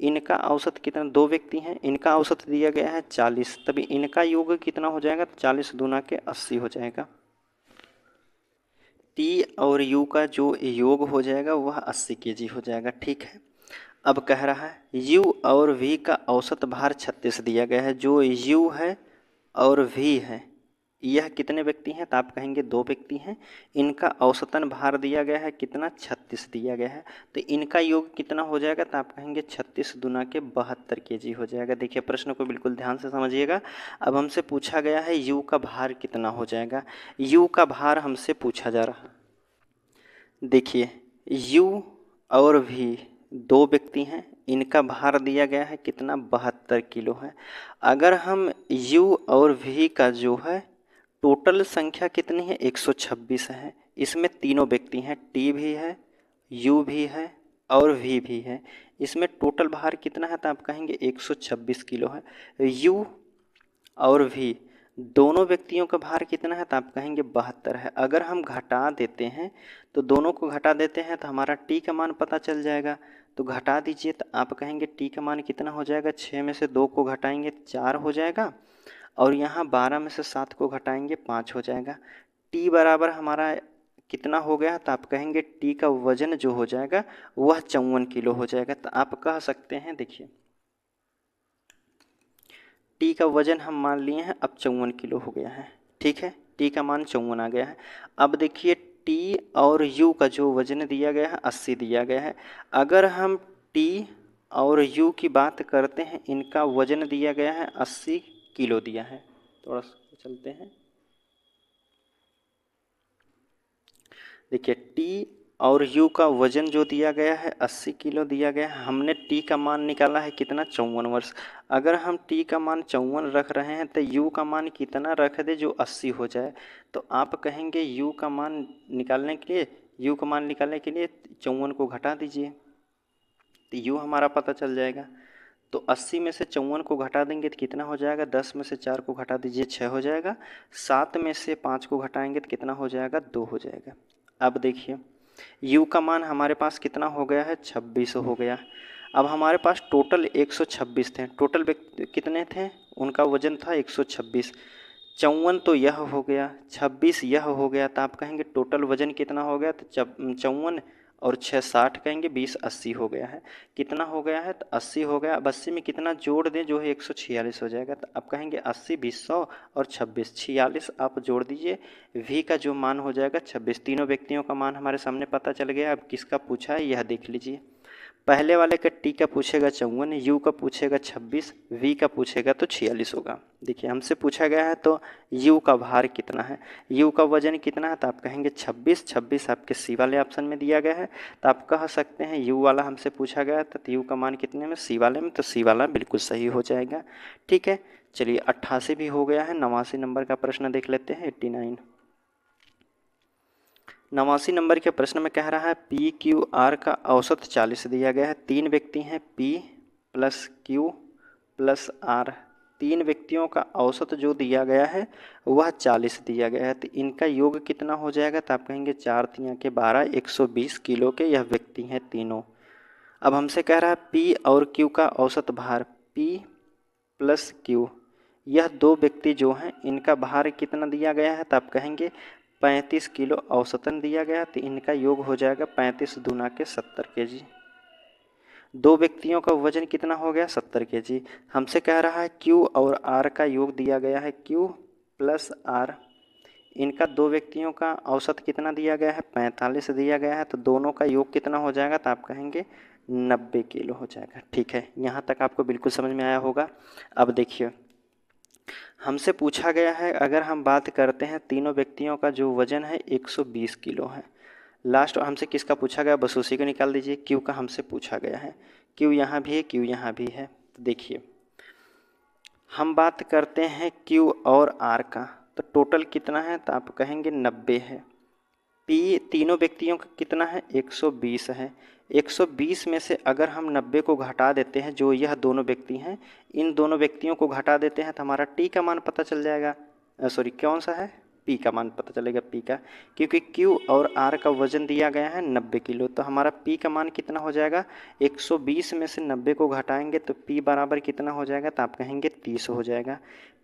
इनका औसत कितना, 2 व्यक्ति हैं, इनका औसत दिया गया है 40, तभी इनका योग कितना हो जाएगा, 40 दूना के 80 हो जाएगा। T और U का जो योग हो जाएगा वह 80 केजी हो जाएगा। ठीक है, अब कह रहा है U और V का औसत भार 36 दिया गया है, जो U है और V है यह कितने व्यक्ति हैं, तो आप कहेंगे 2 व्यक्ति हैं, इनका औसतन भार दिया गया है कितना 36 दिया गया है, तो इनका योग कितना हो जाएगा, तो आप कहेंगे 36 दूना के 72 केजी हो जाएगा। देखिए प्रश्न को बिल्कुल ध्यान से समझिएगा। अब हमसे पूछा गया है U का भार कितना हो जाएगा, U का भार हमसे पूछा जा रहा है। देखिए U और V 2 व्यक्ति हैं, इनका भार दिया गया है कितना 72 किलो है। अगर हम U और V का जो है टोटल संख्या कितनी है 126 है, इसमें तीनों व्यक्ति हैं, T भी है, U भी है और V भी है, इसमें टोटल भार कितना है, तो आप कहेंगे 126 किलो है। U और V दोनों व्यक्तियों का भार कितना है, तो आप कहेंगे 72 है। अगर हम घटा देते हैं तो दोनों को घटा देते हैं तो हमारा T का मान पता चल जाएगा, तो घटा दीजिए, तो आप कहेंगे T का मान कितना हो जाएगा, 6 में से 2 को घटाएंगे 4 हो जाएगा, और यहाँ 12 में से 7 को घटाएंगे 5 हो जाएगा। T बराबर हमारा कितना हो गया, तो आप कहेंगे T का वजन जो हो जाएगा वह 54 किलो हो जाएगा। तो आप कह सकते हैं, देखिए T का वजन हम मान लिए हैं अब 54 किलो हो गया है। ठीक है, T का मान 54 आ गया है। अब देखिए T और U का जो वजन दिया गया है 80 दिया गया है। अगर हम T और U की बात करते हैं, इनका वजन दिया गया है 80 किलो दिया है। थोड़ा सा चलते हैं, देखिए T और u का वजन जो दिया गया है 80 किलो दिया गया है। हमने t का मान निकाला है कितना, 54 वर्ष। अगर हम t का मान 54 रख रहे हैं तो u का मान कितना रख दे जो 80 हो जाए। तो आप कहेंगे u का मान निकालने के लिए 54 को घटा दीजिए तो u हमारा पता चल जाएगा। तो 80 में से 54 को घटा देंगे तो कितना हो जाएगा, 10 में से 4 को घटा दीजिए 6 हो जाएगा, 7 में से 5 को घटाएंगे तो कितना हो जाएगा, 2 हो जाएगा। अब देखिए u का मान हमारे पास कितना हो गया है, 26 हो गया। अब हमारे पास टोटल 126 थे, टोटल व्यक्ति कितने थे, उनका वजन था 126। 54 तो यह हो गया, 26 यह हो गया, तो आप कहेंगे टोटल वजन कितना हो गया, तो 54 और 6 60 कहेंगे, 20 80 हो गया है। कितना हो गया है, तो 80 हो गया। अब 80 में कितना जोड़ दें जो है 146 हो जाएगा। तो आप कहेंगे 80 20 100 और 26 46 आप जोड़ दीजिए, v का जो मान हो जाएगा 26। तीनों व्यक्तियों का मान हमारे सामने पता चल गया। अब किसका पूछा है यह देख लीजिए। पहले वाले का t का पूछेगा 54, u का पूछेगा 26, v का पूछेगा तो 46 होगा। देखिए हमसे पूछा गया है तो u का भार कितना है, u का वजन कितना है, तो आप कहेंगे 26। 26 आपके सी वाले ऑप्शन में दिया गया है। तो आप कह सकते हैं u वाला हमसे पूछा गया है तो u का मान कितने में, सी वाले में, तो सी वाला बिल्कुल सही हो जाएगा। ठीक है, चलिए 88 भी हो गया है। 89 नंबर का प्रश्न देख लेते हैं। 89 89 नंबर के प्रश्न में कह रहा है पी क्यू आर का औसत 40 दिया गया है। 3 व्यक्ति हैं, P plus Q plus R। 3 व्यक्तियों का औसत जो दिया गया है वह 40 दिया गया है। तो इनका योग कितना हो जाएगा, तो आप कहेंगे 4 तिया के 12 120 किलो के यह व्यक्ति हैं तीनों। अब हमसे कह रहा है P और Q का औसत भार, P प्लस Q, यह 2 व्यक्ति जो हैं इनका भार कितना दिया गया है, तो आप कहेंगे 35 किलो औसतन दिया गया। तो इनका योग हो जाएगा 35 दूना के 70 केजी। 2 व्यक्तियों का वजन कितना हो गया, 70 केजी। हमसे कह रहा है Q और R का योग दिया गया है, Q प्लस R। इनका 2 व्यक्तियों का औसत कितना दिया गया है, 45 दिया गया है। तो दोनों का योग कितना हो जाएगा, तो आप कहेंगे 90 किलो हो जाएगा। ठीक है, यहाँ तक आपको बिल्कुल समझ में आया होगा। अब देखिए हमसे पूछा गया है, अगर हम बात करते हैं तीनों व्यक्तियों का जो वजन है 120 किलो है। लास्ट हमसे किसका पूछा गया, बस उसी को निकाल दीजिए। क्यू का हमसे पूछा गया है, क्यू यहाँ भी है, क्यू यहाँ भी है। तो देखिए हम बात करते हैं क्यू और आर का, तो टोटल कितना है, तो आप कहेंगे 90 है। पी तीनों व्यक्तियों का कितना है, 120 है। 120 में से अगर हम 90 को घटा देते हैं, जो यह दोनों व्यक्ति हैं, इन दोनों व्यक्तियों को घटा देते हैं तो हमारा टी का मान पता चल जाएगा। सॉरी कौन सा है, पी का मान पता चलेगा, पी का, क्योंकि क्यू और आर का वजन दिया गया है 90 किलो। तो हमारा पी का मान कितना हो जाएगा, 120 में से 90 को घटाएंगे तो पी बराबर कितना हो जाएगा, तो आप कहेंगे 30 हो जाएगा।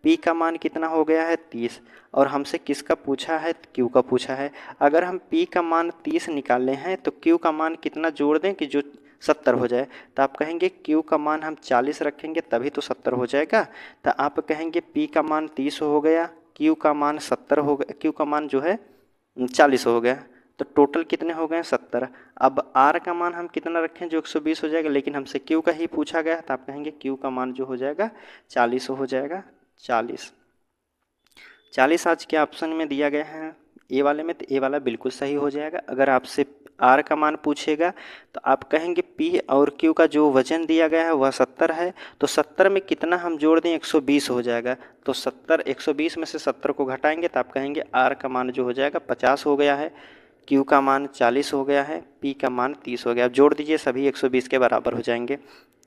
पी का मान कितना हो गया है, 30। और हमसे किसका पूछा है, क्यू का पूछा है। अगर हम पी का मान 30 निकाले हैं तो क्यू का मान कितना जोड़ दें कि जो 70 हो जाए। तो आप कहेंगे क्यू का मान हम 40 रखेंगे तभी तो 70 हो जाएगा। तो आप कहेंगे पी का मान 30 हो गया, क्यू का मान 70 हो गया, क्यू का मान जो है 40 हो गया। तो टोटल कितने हो गए, 70। अब आर का मान हम कितना रखें, जो 120 हो जाएगा, लेकिन हमसे क्यू का ही पूछा गया। तो आप कहेंगे क्यू का मान जो हो जाएगा 40 हो जाएगा। 40 आज के ऑप्शन में दिया गया है ए वाले में, तो ए वाला बिल्कुल सही हो जाएगा। अगर आपसे आर का मान पूछेगा तो आप कहेंगे पी और क्यू का जो वजन दिया गया है वह 70 है, तो 70 में कितना हम जोड़ दें, 120 हो जाएगा। तो 70 120 में से 70 को घटाएंगे तो आप कहेंगे आर का मान जो हो जाएगा 50 हो गया है, क्यू का मान 40 हो गया है, पी का मान 30 हो गया। अब जोड़ दीजिए, सभी 120 के बराबर हो जाएंगे।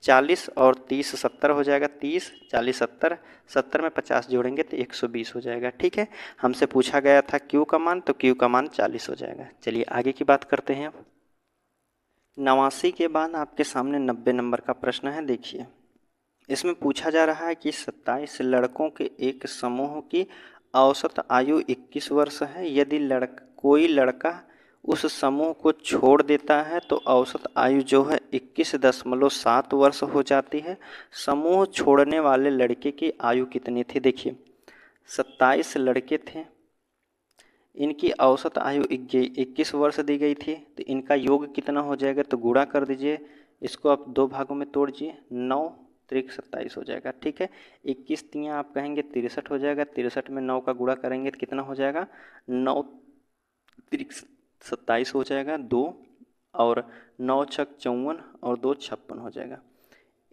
40 और 30 70 हो जाएगा, 30 40 70, 70 में 50 जोड़ेंगे तो 120 हो जाएगा। ठीक है, हमसे पूछा गया था क्यू का मान, तो क्यू का मान 40 हो जाएगा। चलिए आगे की बात करते हैं। 89 के बाद आपके सामने 90 नंबर का प्रश्न है। देखिए इसमें पूछा जा रहा है कि 27 लड़कों के एक समूह की औसत आयु 21 वर्ष है। यदि कोई लड़का उस समूह को छोड़ देता है तो औसत आयु जो है 21.7 वर्ष हो जाती है। समूह छोड़ने वाले लड़के की आयु कितनी थी। देखिए 27 लड़के थे, इनकी औसत आयु 21 वर्ष दी गई थी। तो इनका योग कितना हो जाएगा, तो गुणा कर दीजिए, इसको आप 2 भागों में तोड़ दीजिए, 9 त्रिक 27 हो जाएगा। ठीक है, 21 तियाँ आप कहेंगे 63 हो जाएगा, 63 में 9 का गुणा करेंगे तो कितना हो जाएगा, 9 त्रिक 27 हो जाएगा 2, और 9 छक 54 और 2 56 हो जाएगा।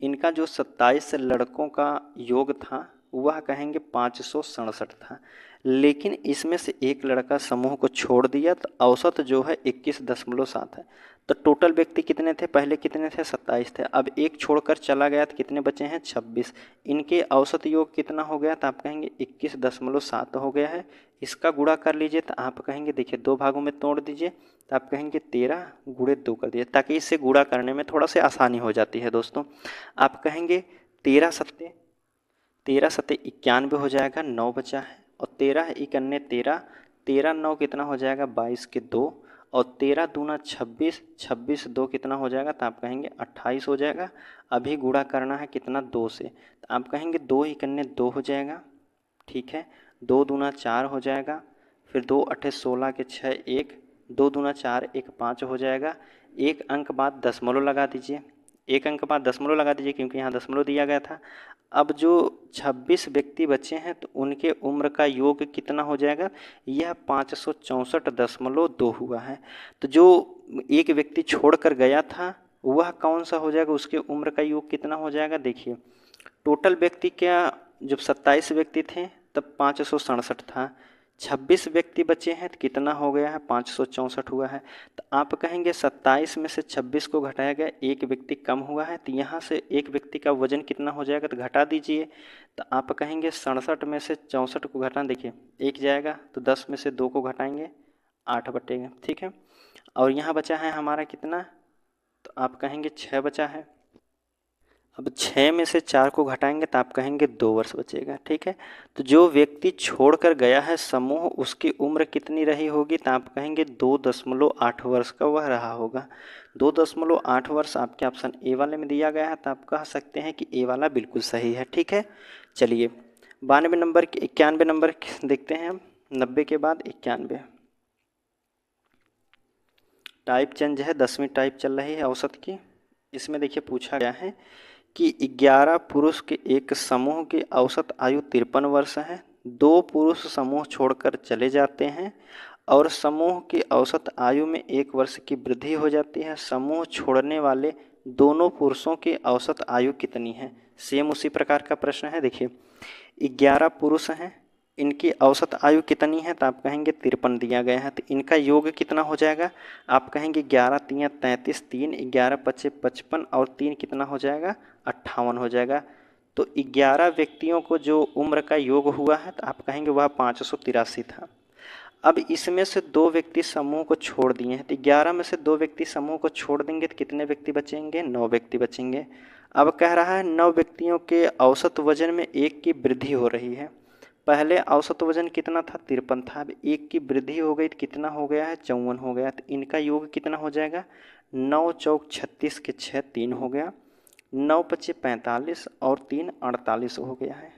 इनका जो 27 लड़कों का योग था वह कहेंगे 567 था, लेकिन इसमें से एक लड़का समूह को छोड़ दिया तो औसत जो है 21.7 है। तो टोटल व्यक्ति कितने थे, पहले कितने थे 27 थे, अब एक छोड़कर चला गया तो कितने बचे हैं 26। इनके औसत योग कितना हो गया तो आप कहेंगे 21.7 हो गया है। इसका गुणा कर लीजिए तो आप कहेंगे, देखिए 2 भागों में तोड़ दीजिए तो आप कहेंगे 13 गुणे 2 कर दीजिए, ताकि इससे गुणा करने में थोड़ा सा आसानी हो जाती है दोस्तों। आप कहेंगे 13 सत्ते 91 हो जाएगा, 9 बचा है, और 13 इकन्ने 13, 13 9 कितना हो जाएगा 22 के 2, और 13 दूना 26, 26 2 कितना हो जाएगा तो आप कहेंगे 28 हो जाएगा। अभी गुणा करना है कितना 2 से, तो आप कहेंगे 2 इकन्ने 2 हो जाएगा, ठीक है, 2 दूना 4 हो जाएगा, फिर 2 अट्ठे 16 के 6 1, 2 दूना 4 1 5 हो जाएगा। एक अंक बाद दशमलव लगा दीजिए, एक अंक बाद दशमलव लगा दीजिए क्योंकि यहाँ दशमलव दिया गया था। अब जो 26 व्यक्ति बचे हैं तो उनके उम्र का योग कितना हो जाएगा, यह 564.2 हुआ है। तो जो एक व्यक्ति छोड़कर गया था वह कौन सा हो जाएगा, उसके उम्र का योग कितना हो जाएगा। देखिए टोटल व्यक्ति क्या, जब 27 व्यक्ति थे तब 567 था, 26 व्यक्ति बचे हैं तो कितना हो गया है 564 हुआ है। तो आप कहेंगे 27 में से 26 को घटाया गया, एक व्यक्ति कम हुआ है, तो यहाँ से एक व्यक्ति का वजन कितना हो जाएगा तो घटा दीजिए। तो आप कहेंगे 67 में से 64 को घटाना, देखिए 1 जाएगा तो 10 में से 2 को घटाएंगे 8 बटेगा, ठीक है। और यहाँ बचा है हमारा कितना, तो आप कहेंगे 6 बचा है। अब 6 में से 4 को घटाएंगे तो आप कहेंगे 2 वर्ष बचेगा, ठीक है। तो जो व्यक्ति छोड़कर गया है समूह, उसकी उम्र कितनी रही होगी तो आप कहेंगे 2.8 वर्ष का वह रहा होगा। 2.8 वर्ष आपके ऑप्शन ए वाले में दिया गया है, तो आप कह सकते हैं कि ए वाला बिल्कुल सही है, ठीक है। चलिए 92 नंबर 91 नंबर देखते हैं हम, 90 के बाद 91। टाइप चेंज है, 10वीं टाइप चल रही है औसत की। इसमें देखिए पूछा गया है कि 11 पुरुष के एक समूह की औसत आयु 53 वर्ष है, 2 पुरुष समूह छोड़कर चले जाते हैं और समूह की औसत आयु में 1 वर्ष की वृद्धि हो जाती है। समूह छोड़ने वाले दोनों पुरुषों की औसत आयु कितनी है। सेम उसी प्रकार का प्रश्न है। देखिए 11 पुरुष हैं, इनकी औसत आयु कितनी है तो आप कहेंगे 53 दिया गया है, तो इनका योग कितना हो जाएगा, आप कहेंगे 11 3 33, 3 11 5 55 और 3 कितना हो जाएगा 58 हो जाएगा। तो 11 व्यक्तियों को जो उम्र का योग हुआ है तो आप कहेंगे वह 583 था। अब इसमें से 2 व्यक्ति समूह को छोड़ दिए हैं, तो 11 में से 2 व्यक्ति समूह को छोड़ देंगे तो कितने व्यक्ति बचेंगे, 9 व्यक्ति बचेंगे। अब कह रहा है 9 व्यक्तियों के औसत वजन में 1 की वृद्धि हो रही है। पहले औसत वजन कितना था 53 था, अब 1 की वृद्धि हो गई तो कितना हो गया है 54 हो गया। तो इनका योग कितना हो जाएगा, 9 चौक 36 के 6 3 हो गया, 9 पच्चे 45 और 3 48 हो गया है।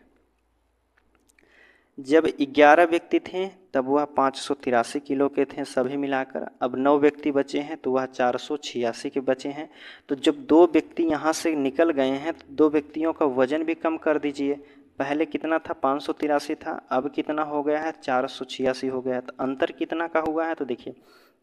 जब 11 व्यक्ति थे तब वह 583 किलो के थे सभी मिलाकर। अब 9 व्यक्ति बचे हैं तो वह 486 के बचे हैं। तो जब 2 व्यक्ति यहाँ से निकल गए हैं तो 2 व्यक्तियों का वजन भी कम कर दीजिए। पहले कितना था 583 था, अब कितना हो गया है 486 हो गया है। तो अंतर कितना का हुआ है तो देखिए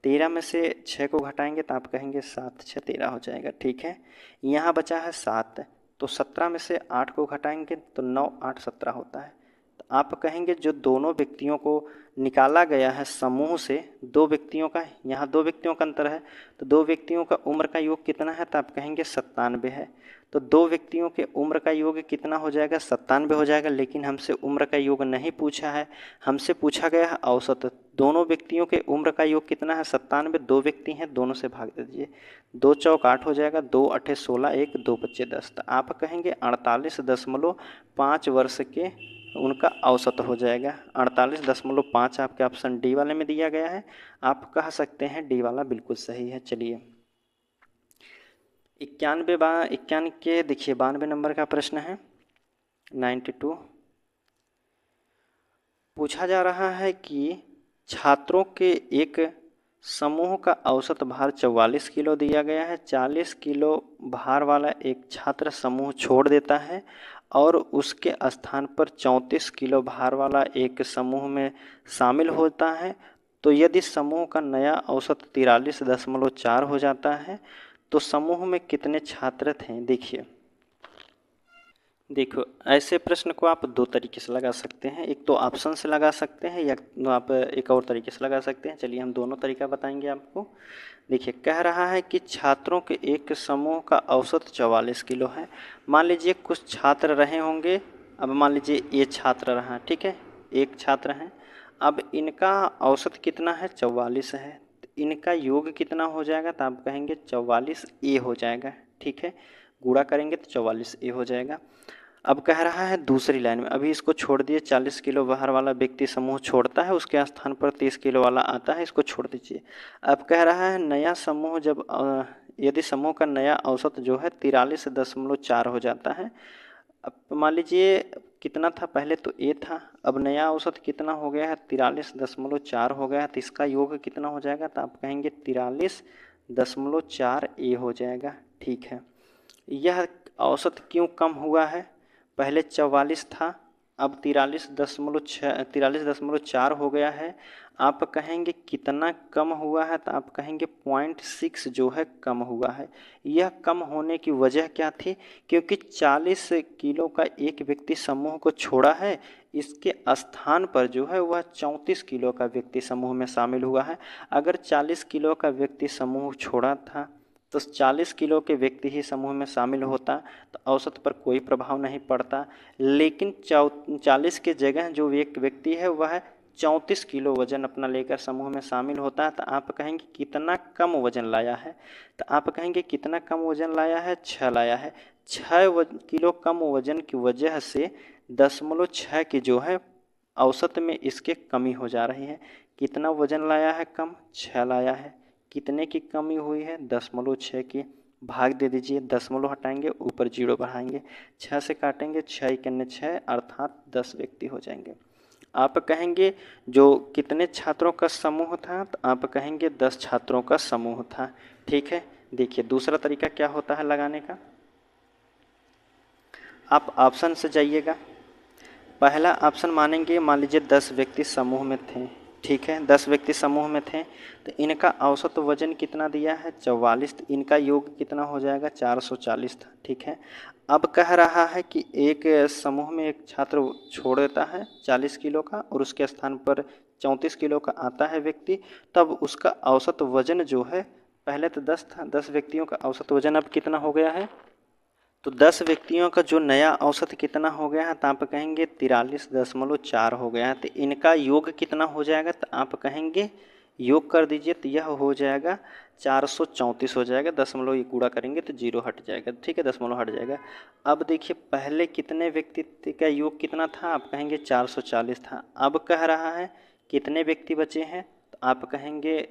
13 में से 6 को घटाएंगे तो आप कहेंगे 7 6 13 हो जाएगा, ठीक है। यहाँ बचा है 7, तो 17 में से 8 को घटाएंगे तो 9 8 17 होता है। तो आप कहेंगे जो दोनों व्यक्तियों को निकाला गया है समूह से, 2 व्यक्तियों का, यहाँ 2 व्यक्तियों का अंतर है, तो 2 व्यक्तियों का उम्र का योग कितना है तो आप कहेंगे 97 है। तो 2 व्यक्तियों के उम्र का योग कितना हो जाएगा 97 हो जाएगा, लेकिन हमसे उम्र का योग नहीं पूछा है, हमसे पूछा गया है औसत। दोनों व्यक्तियों के उम्र का योग कितना है 97, 2 व्यक्ति हैं दोनों से भाग दे दीजिए, 2 चौक 8 हो जाएगा, 2 अट्ठे 16 1 2 पच्चे 10। तो आप कहेंगे 48.5 वर्ष के उनका औसत हो जाएगा। 48.5 आपके ऑप्शन डी वाले में दिया गया है, आप कह सकते हैं डी वाला बिल्कुल सही है। चलिए 91 के देखिए 92 नंबर का प्रश्न है 92। पूछा जा रहा है कि छात्रों के एक समूह का औसत भार 44 किलो दिया गया है। 40 किलो भार वाला एक छात्र समूह छोड़ देता है और उसके स्थान पर 34 किलो भार वाला एक समूह में शामिल होता है। तो यदि समूह का नया औसत 43.4 हो जाता है तो समूह में कितने छात्र थे। देखो ऐसे प्रश्न को आप दो तरीके से लगा सकते हैं, एक तो ऑप्शन से लगा सकते हैं या आप एक और तरीके से लगा सकते हैं। चलिए हम दोनों तरीका बताएंगे आपको। देखिए कह रहा है कि छात्रों के एक समूह का औसत 44 किलो है। मान लीजिए कुछ छात्र रहे होंगे, अब मान लीजिए ये छात्र रहा, ठीक है, एक छात्र हैं। अब इनका औसत कितना है, 44 है। तो इनका योग कितना हो जाएगा, तो आप कहेंगे 44A हो जाएगा, ठीक है। गुणा करेंगे तो 44A हो जाएगा। अब कह रहा है दूसरी लाइन में, अभी इसको छोड़ दिए, 40 किलो बाहर वाला व्यक्ति समूह छोड़ता है, उसके स्थान पर 30 किलो वाला आता है, इसको छोड़ दीजिए। अब कह रहा है नया समूह जब यदि समूह का नया औसत जो है 43.4 हो जाता है। अब मान लीजिए कितना था, पहले तो ए था, अब नया औसत कितना हो गया है, 43.4 हो गया है, तो इसका योग कितना हो जाएगा, तो आप कहेंगे 43.4A हो जाएगा, ठीक है। यह औसत क्यों कम हुआ है, पहले 44 था, अब 43.4 हो गया है। आप कहेंगे कितना कम हुआ है, तो आप कहेंगे 0.6 जो है कम हुआ है। यह कम होने की वजह क्या थी, क्योंकि 40 किलो का एक व्यक्ति समूह को छोड़ा है, इसके स्थान पर जो है वह 34 किलो का व्यक्ति समूह में शामिल हुआ है। अगर 40 किलो का व्यक्ति समूह छोड़ा था तो 40 किलो के व्यक्ति ही समूह में शामिल होता तो औसत पर कोई प्रभाव नहीं पड़ता। लेकिन 40 के जगह जो एक व्यक्ति है वह 34 किलो वजन अपना लेकर समूह में शामिल होता है, तो आप कहेंगे कितना कम वजन लाया है, तो आप कहेंगे कितना कम वजन लाया है, 6 लाया है। 6 किलो कम वजन की वजह से 0.6 की जो है औसत में इसके कमी हो जा रही है। कितना वजन लाया है कम, 6 लाया है। कितने की कमी हुई है, 0.6 की। भाग दे दीजिए, दशमलव हटाएंगे, ऊपर 0 बढ़ाएंगे, 6 से काटेंगे, 6 × 6 अर्थात 10 व्यक्ति हो जाएंगे। आप कहेंगे जो कितने छात्रों का समूह था, तो आप कहेंगे 10 छात्रों का समूह था, ठीक है। देखिए दूसरा तरीका क्या होता है लगाने का, आप ऑप्शन से जाइएगा। पहला ऑप्शन मानेंगे, मान लीजिए 10 व्यक्ति समूह में थे, ठीक है, 10 व्यक्ति समूह में थे, तो इनका औसत वजन कितना दिया है, 44, तो इनका योग कितना हो जाएगा, 440 था, ठीक है। अब कह रहा है कि एक समूह में एक छात्र छोड़ देता है 40 किलो का और उसके स्थान पर 34 किलो का आता है व्यक्ति, तब उसका औसत वजन जो है, पहले तो 10 था, 10 व्यक्तियों का औसत वजन अब कितना हो गया है, तो 10 व्यक्तियों का जो नया औसत कितना हो गया है, तो आप कहेंगे 43.4 हो गया है। तो इनका योग कितना हो जाएगा, तो आप कहेंगे योग कर दीजिए, तो यह हो जाएगा 434 हो जाएगा। दशमलव ये कूड़ा करेंगे तो 0 हट जाएगा, ठीक है, दशमलव हट जाएगा। अब देखिए पहले कितने व्यक्ति का योग कितना था, आप कहेंगे 440 था। अब कह रहा है कितने व्यक्ति बचे हैं, तो आप कहेंगे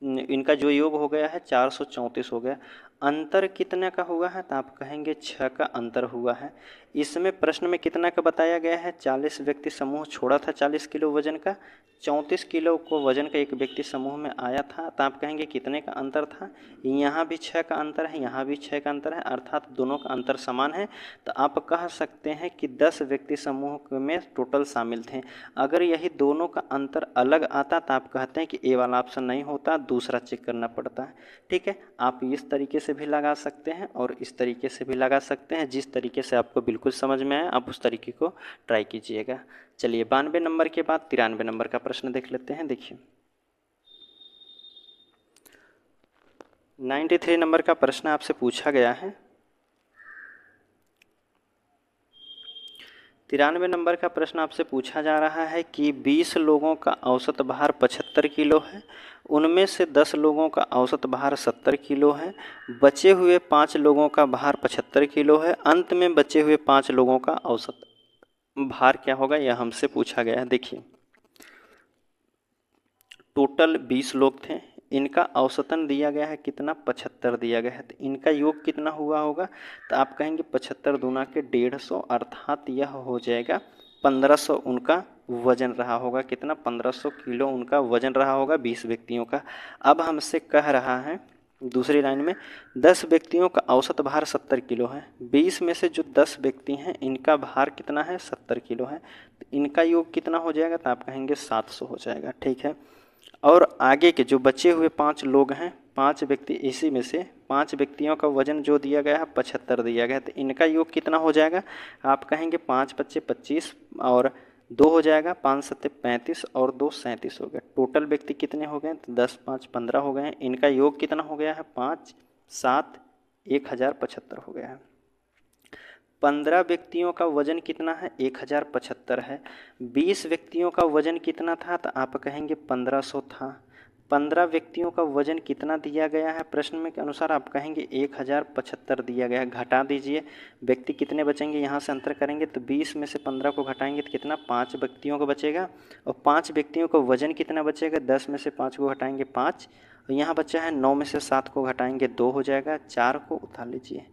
इनका जो योग हो गया है 434 हो गया। अंतर कितने का हुआ है, तो आप कहेंगे 6 का अंतर हुआ है। इसमें प्रश्न में कितना का बताया गया है, 40 व्यक्ति समूह छोड़ा था 40 किलो वजन का, 34 किलो को वजन का एक व्यक्ति समूह में आया था, तो आप कहेंगे कितने का अंतर था, यहाँ भी 6 का अंतर है, यहाँ भी 6 का अंतर है, अर्थात दोनों का अंतर समान है। तो आप कह सकते हैं कि 10 व्यक्ति समूह में टोटल शामिल थे। अगर यही दोनों का अंतर अलग आता तो आप कहते हैं कि ए वाला ऑप्शन नहीं होता, दूसरा चेक करना पड़ता है, ठीक है। आप इस तरीके से भी लगा सकते हैं और इस तरीके से भी लगा सकते हैं, जिस तरीके से आपको बिल्कुल समझ में आए आप उस तरीके को ट्राई कीजिएगा। चलिए 92 नंबर के बाद 93 नंबर का प्रश्न देख लेते हैं। देखिए 93 नंबर का प्रश्न आपसे पूछा गया है। 93 नंबर का प्रश्न आपसे पूछा जा रहा है कि 20 लोगों का औसत भार 75 किलो है, उनमें से 10 लोगों का औसत भार 70 किलो है, बचे हुए 5 लोगों का भार 75 किलो है, अंत में बचे हुए 5 लोगों का औसत भार क्या होगा, यह हमसे पूछा गया है। देखिए टोटल 20 लोग थे, इनका औसतन दिया गया है कितना, 75 दिया गया है, तो इनका योग कितना हुआ होगा, तो आप कहेंगे 75 दूना के 150, अर्थात यह हो जाएगा 1500 उनका वजन रहा होगा, कितना, 1500 किलो उनका वजन रहा होगा 20 व्यक्तियों का। अब हमसे कह रहा है दूसरी लाइन में 10 व्यक्तियों का औसत भार 70 किलो है, 20 में से जो 10 व्यक्ति हैं इनका भार कितना है, 70 किलो है, तो इनका योग कितना हो जाएगा, तो आप कहेंगे 700 हो जाएगा, ठीक है। और आगे के जो बचे हुए 5 लोग हैं, 5 व्यक्ति, इसी में से 5 व्यक्तियों का वजन जो दिया गया है 75 दिया गया है, तो इनका योग कितना हो जाएगा? आप कहेंगे 5 पच्चे 25 और 2 हो जाएगा, 5 सत्ते 35 और 2 37 हो गया। टोटल व्यक्ति कितने हो गए? तो 10 5 15 हो गए हैं। इनका योग कितना हो गया है? 5 7 1075 हो गया है। 15 व्यक्तियों का वजन कितना है? 1075 है। 20 व्यक्तियों का वजन कितना था? तो आप कहेंगे 1500 था। 15 व्यक्तियों का वजन कितना दिया गया है प्रश्न में के अनुसार? आप कहेंगे 1075 दिया गया है। घटा दीजिए, व्यक्ति कितने बचेंगे? यहाँ से अंतर करेंगे तो 20 में से 15 को घटाएंगे तो कितना? 5 व्यक्तियों का बचेगा। और 5 व्यक्तियों का वजन कितना बचेगा? 10 में से 5 को घटाएंगे 5, और यहाँ बचा है 9 में से 7 को घटाएंगे 2 हो जाएगा। 4 को उठा लीजिए।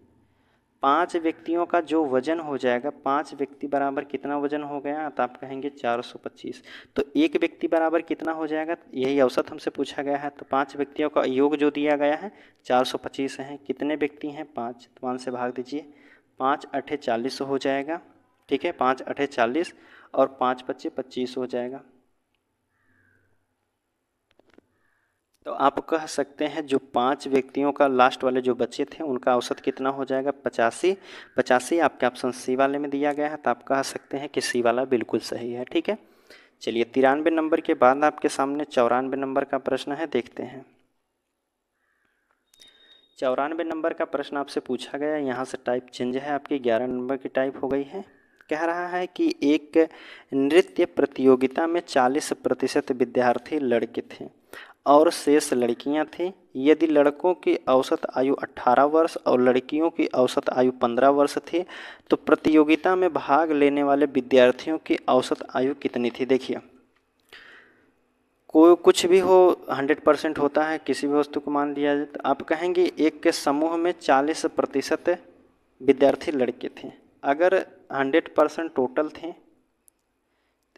5 व्यक्तियों का जो वजन हो जाएगा, 5 व्यक्ति बराबर कितना वजन हो गया? तो आप कहेंगे 425। तो एक व्यक्ति बराबर कितना हो जाएगा? यही औसत हमसे पूछा गया है। तो 5 व्यक्तियों का योग जो दिया गया है 425 है। कितने व्यक्ति हैं? 5, तो 5 से भाग दीजिए। 5 अठे 40 हो जाएगा, ठीक है, 5 अठे 40 और 5 पच्चे 25 हो जाएगा। तो आप कह सकते हैं जो 5 व्यक्तियों का लास्ट वाले जो बचे थे उनका औसत कितना हो जाएगा? 85। 85 आपके ऑप्शन सी वाले में दिया गया है, तो आप कह सकते हैं कि सी वाला बिल्कुल सही है। ठीक है, चलिए 93 नंबर के बाद आपके सामने 94 नंबर का प्रश्न है, देखते हैं। 94 नंबर का प्रश्न आपसे पूछा गया, यहाँ से टाइप चेंज है, आपकी 11 नंबर की टाइप हो गई है। कह रहा है कि एक नृत्य प्रतियोगिता में 40% विद्यार्थी लड़के थे और शेष लड़कियां थीं। यदि लड़कों की औसत आयु 18 वर्ष और लड़कियों की औसत आयु 15 वर्ष थी, तो प्रतियोगिता में भाग लेने वाले विद्यार्थियों की औसत आयु कितनी थी? देखिए, कोई कुछ भी हो 100% होता है, किसी भी वस्तु को मान लिया जाए, तो आप कहेंगे एक के समूह में 40% विद्यार्थी लड़के थे। अगर 100% टोटल थे,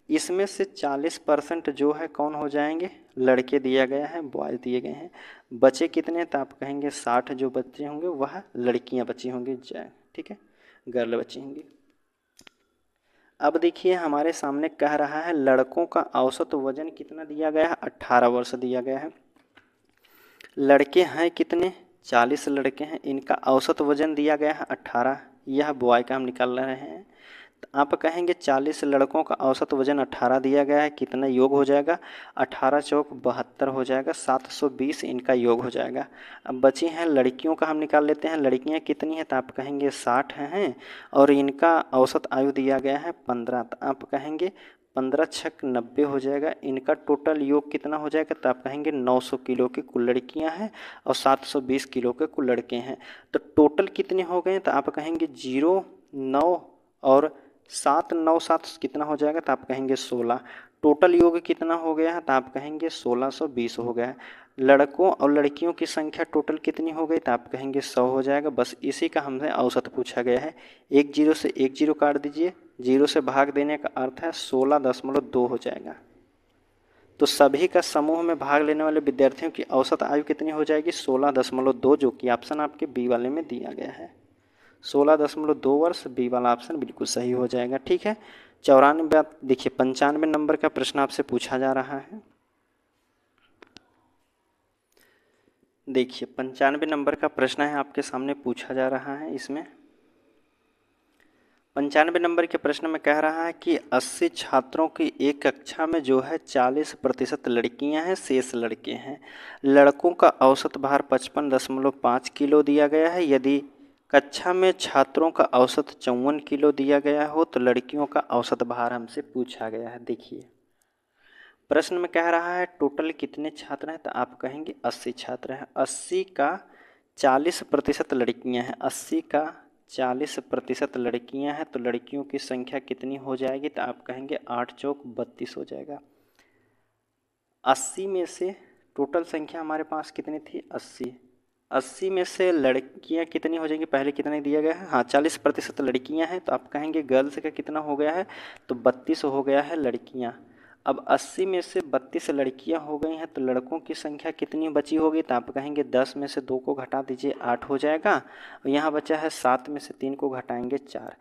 इसमें से 40% जो है कौन हो जाएंगे? लड़के दिया गया है, बॉयज़ दिए गए हैं। बचे कितने? तो आप कहेंगे 60 जो बच्चे होंगे वह लड़कियां बची होंगी, ठीक है, गर्ल बची होंगी। अब देखिए हमारे सामने कह रहा है लड़कों का औसत वजन कितना दिया गया है? 18 वर्ष दिया गया है। लड़के हैं कितने? 40 लड़के हैं, इनका औसत वजन दिया गया है 18, यह बॉय का हम निकाल रहे हैं। तो आप कहेंगे 40 लड़कों का औसत वजन 18 दिया गया है, कितना योग हो जाएगा? 18 चौक 72 हो जाएगा, 720 इनका योग हो जाएगा। अब बची हैं लड़कियों का हम निकाल लेते हैं। लड़कियां कितनी हैं? तो आप कहेंगे 60 हैं और इनका औसत आयु दिया गया है 15, तो आप कहेंगे 15 छक 90 हो जाएगा। इनका टोटल योग कितना हो जाएगा? तो आप कहेंगे 900 किलो की कुल लड़कियां हैं और 720 किलो के कुल लड़के हैं। तो टोटल कितने हो गए? तो आप कहेंगे 0 9 और 7 9 7 कितना हो जाएगा? तो आप कहेंगे 16। टोटल योग कितना हो गया है? तो आप कहेंगे 1620 हो गया है। लड़कों और लड़कियों की संख्या टोटल कितनी हो गई? तो आप कहेंगे 100 हो जाएगा। बस इसी का हमसे औसत पूछा गया है। एक जीरो से एक जीरो काट दीजिए, जीरो से भाग देने का अर्थ है 16.2 हो जाएगा। तो सभी का समूह में भाग लेने वाले विद्यार्थियों की औसत आयु कितनी हो जाएगी? 16.2, जो कि ऑप्शन आपके बी वाले में दिया गया है। 16.2 वर्ष, बी वाला ऑप्शन बिल्कुल सही हो जाएगा। ठीक है, 94 देखिए 95 नंबर का प्रश्न आपसे पूछा जा रहा है। देखिए 95 नंबर का प्रश्न है आपके सामने पूछा जा रहा है। इसमें 95 नंबर के प्रश्न में कह रहा है कि 80 छात्रों की एक कक्षा में जो है 40% लड़कियां हैं, शेष लड़के हैं। लड़कों का औसत भार 55.5 किलो दिया गया है। यदि कक्षा में छात्रों का औसत 54 किलो दिया गया हो तो लड़कियों का औसत भार हमसे पूछा गया है। देखिए प्रश्न में कह रहा है टोटल कितने छात्र हैं? तो आप कहेंगे 80 छात्र हैं। 80 का 40% लड़कियां हैं, 80 का 40% लड़कियां हैं, तो लड़कियों की संख्या कितनी हो जाएगी? तो आप कहेंगे 8 चौक 32 हो जाएगा। 80 में से टोटल संख्या हमारे पास कितनी थी? 80। 80 में से लड़कियां कितनी हो जाएंगी? पहले कितने दिया गया है? हाँ 40% लड़कियां हैं, तो आप कहेंगे गर्ल्स का कितना हो गया है? तो 32 हो गया है लड़कियां। अब 80 में से 32 लड़कियां हो गई हैं, तो लड़कों की संख्या कितनी बची होगी? तो आप कहेंगे 10 में से 2 को घटा दीजिए, 8 हो जाएगा। और यहाँ बचा है 7 में से 3 को घटाएंगे 4।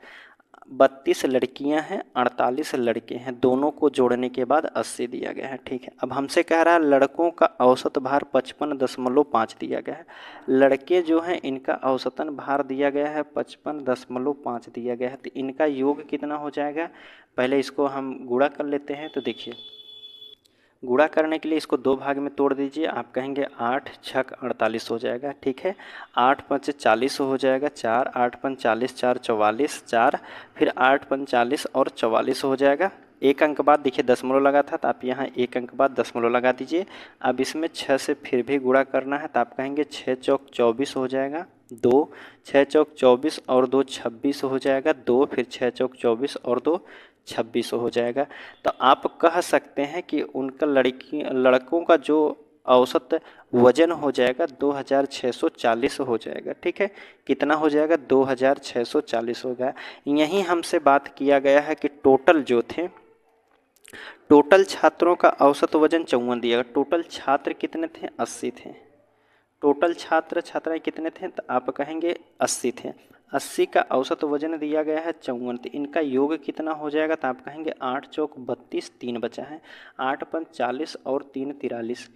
32 लड़कियां हैं, 48 लड़के हैं, दोनों को जोड़ने के बाद 80 दिया गया है। ठीक है, अब हमसे कह रहा है लड़कों का औसत भार 55.5 दिया गया है। लड़के जो हैं इनका औसतन भार दिया गया है 55.5 दिया गया है, तो इनका योग कितना हो जाएगा, पहले इसको हम गुणा कर लेते हैं। तो देखिए, गुणा करने के लिए इसको 2 भाग में तोड़ दीजिए। आप कहेंगे 8 छक 48 हो जाएगा। ठीक है, 8 पंच 40 हो जाएगा 4, 8 पंच 40, 4 44, 4, फिर 8 पंच 40 और 44 हो जाएगा। एक अंक बाद देखिए दशमलव लगा था, तो आप यहाँ एक अंक बाद दशमलव लगा दीजिए। अब इसमें 6 से फिर भी गुणा करना है, तो आप कहेंगे 6 चौक 24 हो जाएगा 2, 6 चौक 24 और 2 26 हो जाएगा 2, फिर 6 चौक 24 और 2 26 हो जाएगा। तो आप कह सकते हैं कि उनका लड़कों का जो औसत वजन हो जाएगा 2640 हो जाएगा। ठीक है, कितना हो जाएगा, 2640 होगा। यहीं हमसे बात किया गया है कि टोटल जो थे, टोटल छात्रों का औसत वजन 54 दिया गया। टोटल छात्र कितने थे, 80 थे। टोटल छात्र छात्राएं कितने थे, तो आप कहेंगे 80 थे। 80 का औसत वजन दिया गया है 54, तो इनका योग कितना हो जाएगा, तो आप कहेंगे 8 चौक 32, 3 बचा है, 8 पंच 40 और 3 43।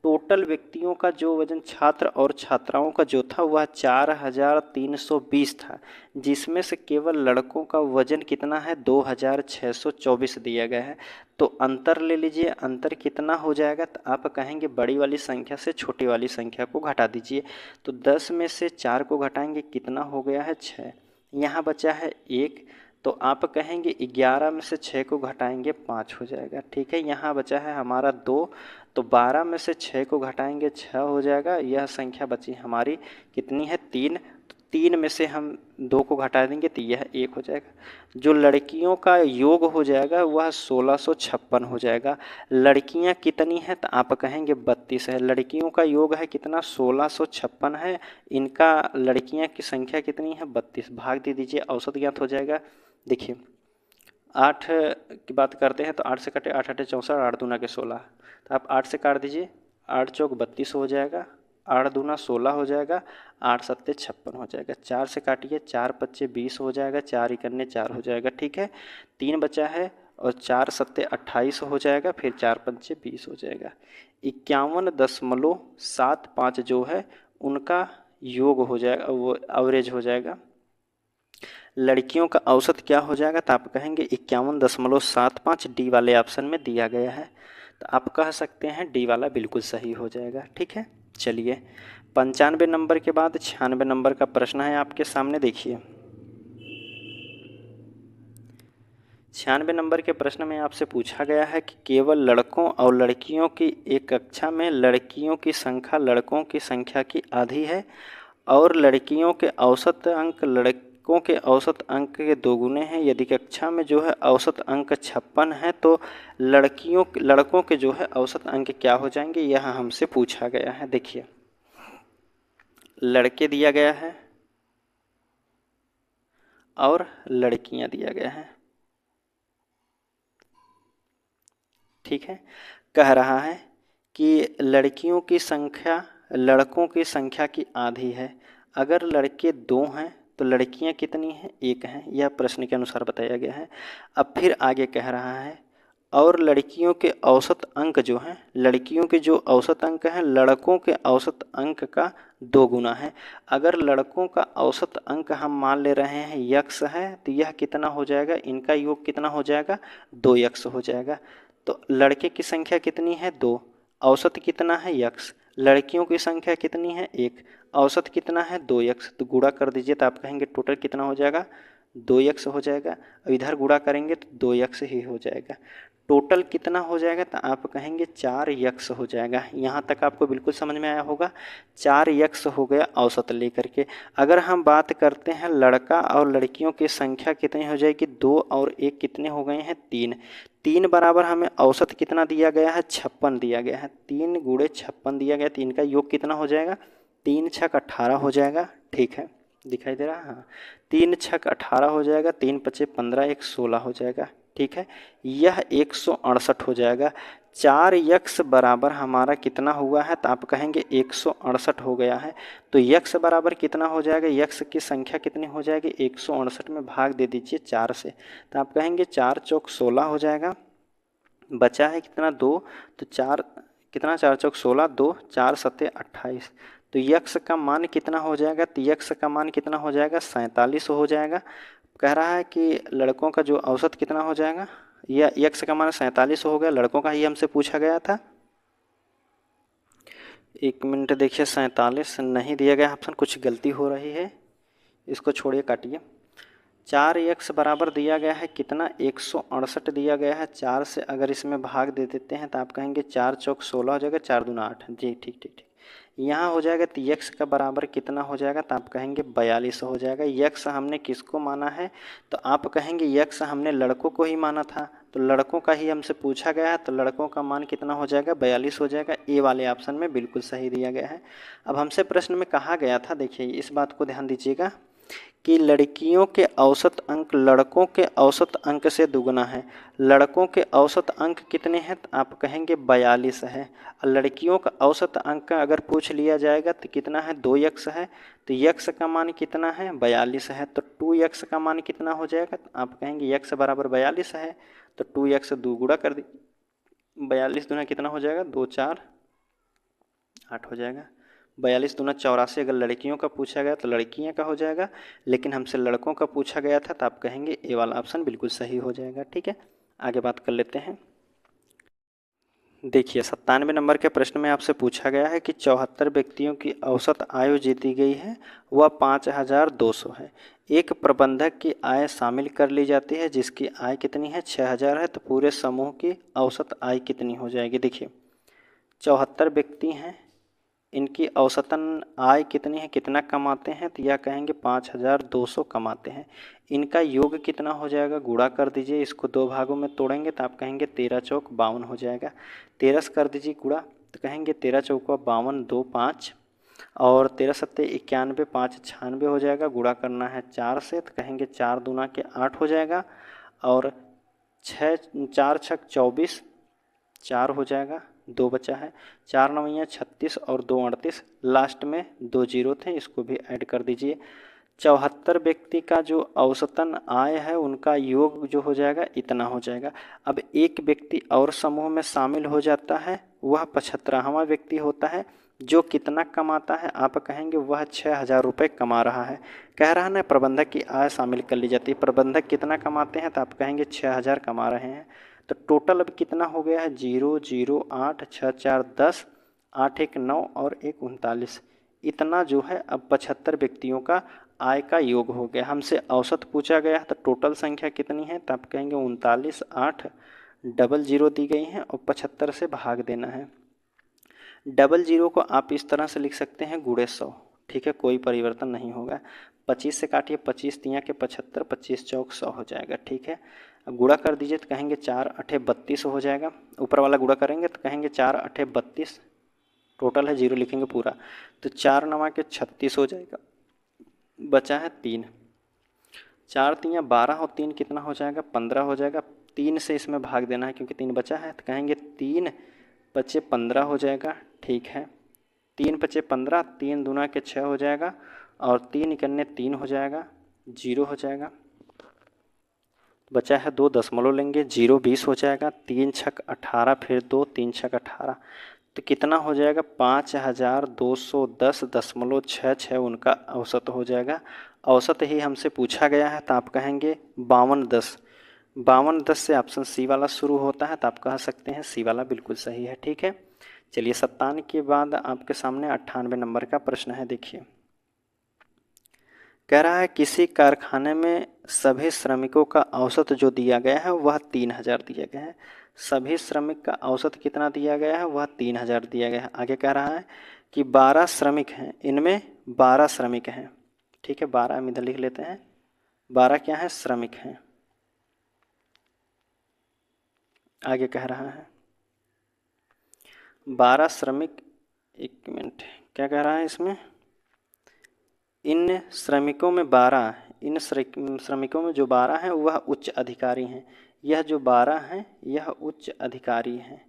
टोटल व्यक्तियों का जो वजन छात्र और छात्राओं का जो था वह 4320 था, जिसमें से केवल लड़कों का वजन कितना है, 2624 दिया गया है। तो अंतर ले लीजिए, अंतर कितना हो जाएगा, तो आप कहेंगे बड़ी वाली संख्या से छोटी वाली संख्या को घटा दीजिए। तो 10 में से 4 को घटाएंगे, कितना हो गया है, 6। यहाँ बचा है 1, तो आप कहेंगे 11 में से 6 को घटाएंगे 5 हो जाएगा। ठीक है, यहाँ बचा है हमारा 2, तो 12 में से 6 को घटाएंगे 6 हो जाएगा। यह संख्या बची हमारी कितनी है, 3। तो 3 में से हम 2 को घटा देंगे तो यह 1 हो जाएगा। जो लड़कियों का योग हो जाएगा वह 1656 हो जाएगा। लड़कियां कितनी हैं, तो आप कहेंगे 32 है। लड़कियों का योग है कितना, 1656 है। इनका लड़कियां की संख्या कितनी है, 32। भाग दे दीजिए, औसत ज्ञात हो जाएगा। देखिए 8 की बात करते हैं तो 8 से कटे 8 8 64, 8 दूना के 16, तो आप 8 से काट दीजिए, 8 चौक 32 हो जाएगा, 8 दूना 16 हो जाएगा, 8 सत्ते 56 हो जाएगा। 4 से काटिए, 4 पच्चे 20 हो जाएगा, 4 इकन्ने 4 हो जाएगा। ठीक है, 3 बचा है और 4 सत्ते 28 हो जाएगा, फिर 4 पंचे 20 हो जाएगा। 51.75 जो है उनका योग हो जाएगा, वो एवरेज हो जाएगा। लड़कियों का औसत क्या हो जाएगा, तो आप कहेंगे 51.75 डी वाले ऑप्शन में दिया गया है। तो आप कह सकते हैं डी वाला बिल्कुल सही हो जाएगा। ठीक है, चलिए 95 नंबर के बाद 96 नंबर का प्रश्न है आपके सामने। देखिए 96 नंबर के प्रश्न में आपसे पूछा गया है कि केवल लड़कों और लड़कियों की एक कक्षा में लड़कियों की संख्या लड़कों की संख्या की आधी है और लड़कियों के औसत अंक लड़कों के औसत अंक के 2 गुने हैं। यदि कक्षा में जो है औसत अंक 56 है तो लड़कों के जो है औसत अंक क्या हो जाएंगे, यह हमसे पूछा गया है। देखिए लड़के दिया गया है और लड़कियां दिया गया है। ठीक है, कह रहा है कि लड़कियों की संख्या लड़कों की संख्या की आधी है। अगर लड़के 2 हैं तो लड़कियां कितनी हैं, 1 हैं। यह प्रश्न के अनुसार बताया गया है। अब फिर आगे कह रहा है और लड़कियों के औसत अंक जो हैं, लड़कियों के जो औसत अंक हैं लड़कों के औसत अंक का 2 गुना है। अगर लड़कों का औसत अंक हम मान ले रहे हैं यक्स है, तो यह कितना हो जाएगा, इनका योग कितना हो जाएगा, 2 यक्स हो जाएगा। तो लड़के की संख्या कितनी है, 2, औसत कितना है, यक्स। लड़कियों की संख्या कितनी है, 1, औसत कितना है, 2 यक्स। तो गुणा कर दीजिए तो आप कहेंगे टोटल कितना हो जाएगा, 2 यक्स हो जाएगा। इधर गुणा करेंगे तो 2 यक्स ही हो जाएगा। टोटल कितना हो जाएगा, तो आप कहेंगे 4 यक्स हो जाएगा। यहाँ तक आपको बिल्कुल समझ में आया होगा। 4 यक्स हो गया औसत लेकर के। अगर हम बात करते हैं लड़का और लड़कियों की संख्या कितनी हो जाएगी, 2 और 1 कितने हो गए हैं, 3। 3 बराबर हमें औसत कितना दिया गया है, 56 दिया गया है। 3 गुणे 56 दिया गया, 3 का योग कितना हो जाएगा, 3 छक 18 हो जाएगा। ठीक है, दिखाई दे रहा है, हाँ 3 छक 18 हो जाएगा, 3 पचे 15, 1 16 हो जाएगा। ठीक है, यह 168 हो जाएगा। 4x बराबर हमारा कितना हुआ है, तो आप कहेंगे 168 हो गया है। तो x बराबर कितना हो जाएगा, x की संख्या कितनी हो जाएगी, 168 में भाग दे दीजिए 4 से, तो आप कहेंगे 4 चौक 16 हो जाएगा। बचा है कितना 2, तो 4 कितना 4 चौक 16, 2 4 सत्ते 28। तो x का मान कितना हो जाएगा, तो x का मान कितना हो जाएगा 47 हो जाएगा। कह रहा है कि लड़कों का जो औसत कितना हो जाएगा, या x का मान 47 हो गया, लड़कों का ही हमसे पूछा गया था। 1 मिनट देखिए, 47 नहीं दिया गया ऑप्शन, कुछ गलती हो रही है, इसको छोड़िए काटिए। 4x बराबर दिया गया है कितना 168 दिया गया है। 4 से अगर इसमें भाग दे देते हैं तो आप कहेंगे 4 चौक 16 हो जाएगा, 4 दूना 8 जी, ठीक ठीक ठीक। यहाँ हो जाएगा तो x का बराबर कितना हो जाएगा, तो आप कहेंगे 42 हो जाएगा। x हमने किसको माना है, तो आप कहेंगे x हमने लड़कों को ही माना था, तो लड़कों का ही हमसे पूछा गया है, तो लड़कों का मान कितना हो जाएगा 42 हो जाएगा। ए वाले ऑप्शन में बिल्कुल सही दिया गया है। अब हमसे प्रश्न में कहा गया था, देखिए इस बात को ध्यान दीजिएगा कि लड़कियों के औसत अंक लड़कों के औसत अंक से दुगना है। लड़कों के औसत अंक कितने हैं, तो आप कहेंगे 42 है। और लड़कियों का औसत अंक अगर पूछ लिया जाएगा तो कितना है 2x है, तो x का मान कितना है 42 है, तो 2x का मान कितना हो जाएगा, तो आप कहेंगे x बराबर 42 है, तो 2x 2 गुणा कर दी, 42 दूना कितना हो जाएगा 2 4 8 हो जाएगा। 42 दूना 84, अगर लड़कियों का पूछा गया तो लड़कियां का हो जाएगा, लेकिन हमसे लड़कों का पूछा गया था तो आप कहेंगे ए वाला ऑप्शन बिल्कुल सही हो जाएगा। ठीक है, आगे बात कर लेते हैं। देखिए 97 नंबर के प्रश्न में आपसे पूछा गया है कि 74 व्यक्तियों की औसत आयु जीती गई है, वह 5200 है। एक प्रबंधक की आय शामिल कर ली जाती है जिसकी आय कितनी है 6000 है, तो पूरे समूह की औसत आय कितनी हो जाएगी। देखिए 74 व्यक्ति हैं, इनकी औसतन आय कितनी है, कितना कमाते हैं, तो यह कहेंगे 5200 कमाते हैं। इनका योग कितना हो जाएगा, गुणा कर दीजिए, इसको 2 भागों में तोड़ेंगे तो आप कहेंगे 13 चौक 52 हो जाएगा। 13 से कर दीजिए गुणा, तो कहेंगे 13 चौका 52 2 5, और 13 सत्ते 91 5 96 हो जाएगा। गुणा करना है 4 से, तो कहेंगे 4 दूना के 8 हो जाएगा, और 4 छक 24 4 हो जाएगा, 2 बचा है, 4 नवैया 36 और 2 38, लास्ट में 2 जीरो थे, इसको भी ऐड कर दीजिए। 74 व्यक्ति का जो औसतन आय है उनका योग जो हो जाएगा इतना हो जाएगा। अब एक व्यक्ति और समूह में शामिल हो जाता है, वह 75वां व्यक्ति होता है जो कितना कमाता है, आप कहेंगे वह 6000 रुपये कमा रहा है। कह रहा है ना प्रबंधक की आय शामिल कर ली जाती है, प्रबंधक कितना कमाते हैं, तो आप कहेंगे 6000 कमा रहे हैं। तो टोटल अब कितना हो गया है 0 0 8 6 4 10 8 1 9 और 1 39, इतना जो है अब 75 व्यक्तियों का आय का योग हो गया। हमसे औसत पूछा गया तो टोटल संख्या कितनी है, तो आप कहेंगे 39 8 डबल जीरो दी गई हैं और 75 से भाग देना है। डबल जीरो को आप इस तरह से लिख सकते हैं गुणे 100, ठीक है, कोई परिवर्तन नहीं होगा। 25 से काटिए, 25 तियाँ के 75, 25 चौक 100 हो जाएगा। ठीक है, अब गुणा कर दीजिए तो कहेंगे 4 8 32 हो जाएगा। ऊपर वाला गुणा करेंगे तो कहेंगे 4 8 32, टोटल है जीरो लिखेंगे पूरा, तो 4 9 के 36 हो जाएगा। बचा है 3, 4 तियाँ 12 और 3 कितना हो जाएगा 15 हो जाएगा। 3 से इसमें भाग देना है क्योंकि 3 बचा है, तो कहेंगे 3 बचे 15 हो जाएगा। ठीक है, 3 बचे 15, 3 दूना के 6 हो जाएगा, और 3 इकन्ने 3 हो जाएगा, जीरो हो जाएगा। बचा है 2 दशमलव लेंगे, 0 20 हो जाएगा। 3 छक 18, फिर 2 3 छक 18, तो कितना हो जाएगा 5210.66 उनका औसत हो जाएगा। औसत ही हमसे पूछा गया है तो आप कहेंगे 5210। 5210 से ऑप्शन सी वाला शुरू होता है तो आप कह सकते हैं सी वाला बिल्कुल सही है। ठीक है, चलिए 57 के बाद आपके सामने 98 नंबर का प्रश्न है। देखिए कह रहा है किसी कारखाने में सभी श्रमिकों का औसत जो दिया गया है वह 3000 दिया गया है। सभी श्रमिक का औसत कितना दिया गया है, वह 3000 दिया गया है। आगे कह रहा है कि 12 श्रमिक हैं, इनमें 12 श्रमिक हैं। ठीक है, 12 हम इधर लिख लेते हैं, 12 क्या है श्रमिक हैं। आगे कह रहा है 12 श्रमिक, एक मिनट, क्या कह रहा है इसमें, इन श्रमिकों में 12, इन श्रमिकों में जो 12 हैं वह उच्च अधिकारी हैं। यह जो 12 हैं यह उच्च अधिकारी हैं।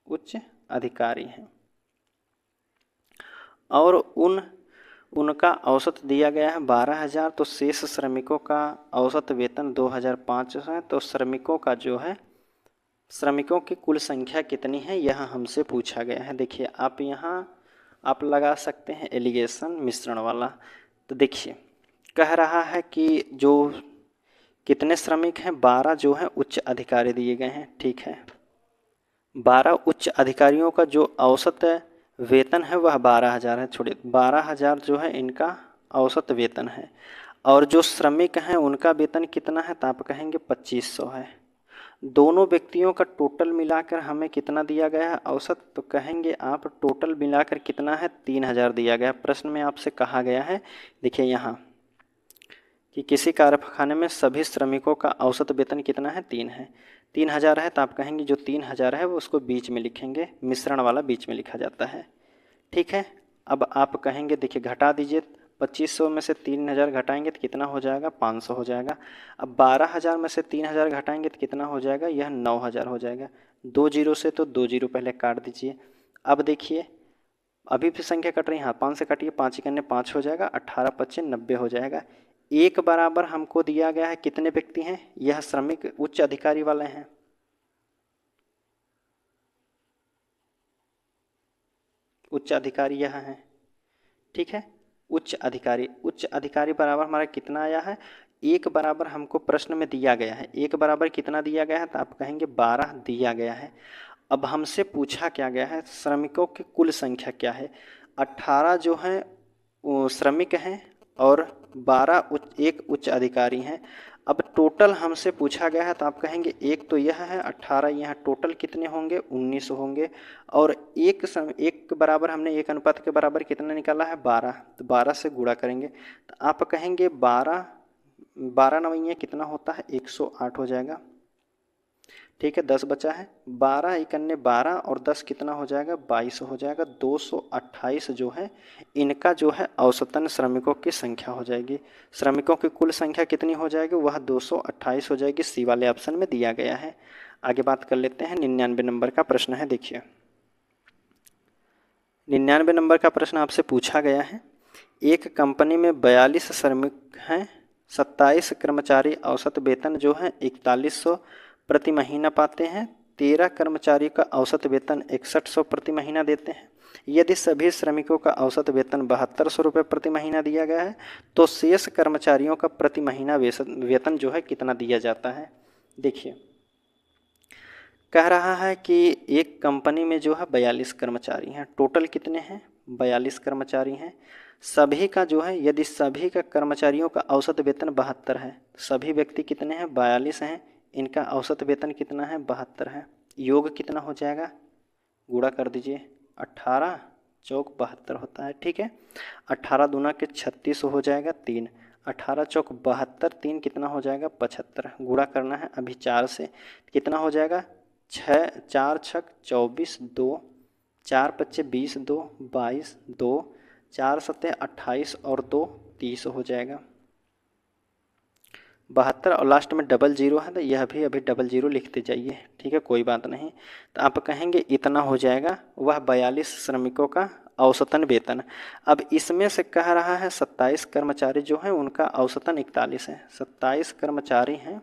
उच्च अधिकारी हैं और उनका औसत दिया गया है 12,000। तो शेष श्रमिकों का औसत वेतन 2,500 है। तो श्रमिकों का जो है श्रमिकों की कुल संख्या कितनी है यह हमसे पूछा गया है। देखिए आप यहाँ आप लगा सकते हैं एलिगेशन मिश्रण वाला। तो देखिए कह रहा है कि जो कितने श्रमिक हैं 12 जो हैं उच्च अधिकारी दिए गए हैं। ठीक है, 12 उच्च अधिकारियों का जो औसत वेतन है वह 12,000 है। छोड़िए 12,000 जो है इनका औसत वेतन है और जो श्रमिक हैं उनका वेतन कितना है तो आप कहेंगे 2,500 है। दोनों व्यक्तियों का टोटल मिलाकर हमें कितना दिया गया है औसत, तो कहेंगे आप टोटल मिलाकर कितना है 3,000 दिया गया। प्रश्न में आपसे कहा गया है देखिए यहाँ कि किसी कारखाने में सभी श्रमिकों का औसत वेतन कितना है 3 है। 3,000 है तो आप कहेंगे जो 3,000 है वो उसको बीच में लिखेंगे, मिश्रण वाला बीच में लिखा जाता है। ठीक है, अब आप कहेंगे देखिए घटा दीजिए 2,500 में से 3,000 घटाएंगे तो कितना हो जाएगा 500 हो जाएगा। अब 12,000 में से 3,000 घटाएंगे तो कितना हो जाएगा यह 9,000 हो जाएगा। 2 जीरो से तो 2 जीरो पहले काट दीजिए। अब देखिए अभी भी संख्या कट रही है, हाँ 5 से काटिए, 5 करने 5 हो जाएगा, 18 25 90 हो जाएगा। एक बराबर हमको दिया गया है कितने व्यक्ति हैं, यह श्रमिक उच्च अधिकारी वाले हैं। उच्च अधिकारी यह है। ठीक है, उच्च अधिकारी बराबर हमारा कितना आया है, एक बराबर हमको प्रश्न में दिया गया है। एक बराबर कितना दिया गया है तो आप कहेंगे 12 दिया गया है। अब हमसे पूछा क्या गया है श्रमिकों की कुल संख्या क्या है। 18 जो हैं वो श्रमिक हैं और 12 एक उच्च अधिकारी हैं। अब टोटल हमसे पूछा गया है तो आप कहेंगे एक तो यह है 18, यहाँ टोटल कितने होंगे 19 होंगे और एक बराबर हमने एक अनुपात के बराबर कितना निकाला है 12, तो 12 से गुणा करेंगे तो आप कहेंगे 12 नवैया कितना होता है 108 हो जाएगा। ठीक है, 10 बचा है, 12 इकन्ने 12 और 10 कितना हो जाएगा 22 हो जाएगा। 228 जो है इनका जो है औसतन श्रमिकों की संख्या हो जाएगी। श्रमिकों की कुल संख्या कितनी हो जाएगी वह 228 हो जाएगी, सी वाले ऑप्शन में दिया गया है। आगे बात कर लेते हैं 99 नंबर का प्रश्न है। देखिए 99 नंबर का प्रश्न आपसे पूछा गया है, एक कंपनी में 42 श्रमिक हैं, 27 कर्मचारी औसत वेतन जो है 4100 प्रति महीना पाते हैं, 13 कर्मचारी का औसत वेतन 6100 प्रति महीना देते हैं। यदि सभी श्रमिकों का औसत वेतन 7200 रुपये प्रति महीना दिया गया है तो शेष कर्मचारियों का प्रति महीना वेतन जो है कितना दिया जाता है। देखिए कह रहा है कि एक कंपनी में जो है 42 कर्मचारी हैं, टोटल कितने हैं 42 कर्मचारी हैं। सभी का जो है यदि सभी का कर्मचारियों का औसत वेतन 72 है, सभी व्यक्ति कितने हैं 42 हैं, इनका औसत वेतन कितना है 72 है। योग कितना हो जाएगा गुणा कर दीजिए, 18 चौक 72 होता है। ठीक है, 18 दूना के 36 हो जाएगा 3, 18 चौक 72, 3 कितना हो जाएगा 75। गुणा करना है अभी 4 से, कितना हो जाएगा 6 4 छक 24, 2 4 पच्चे 20, 2 22, 2 4 सत्ते 28 और 2 30 हो जाएगा। 72 और लास्ट में डबल जीरो है तो यह भी अभी डबल जीरो लिखते जाइए। ठीक है, कोई बात नहीं। तो आप कहेंगे इतना हो जाएगा वह 42 श्रमिकों का औसतन वेतन। अब इसमें से कह रहा है 27 कर्मचारी जो हैं उनका औसतन 41 है। 27 कर्मचारी हैं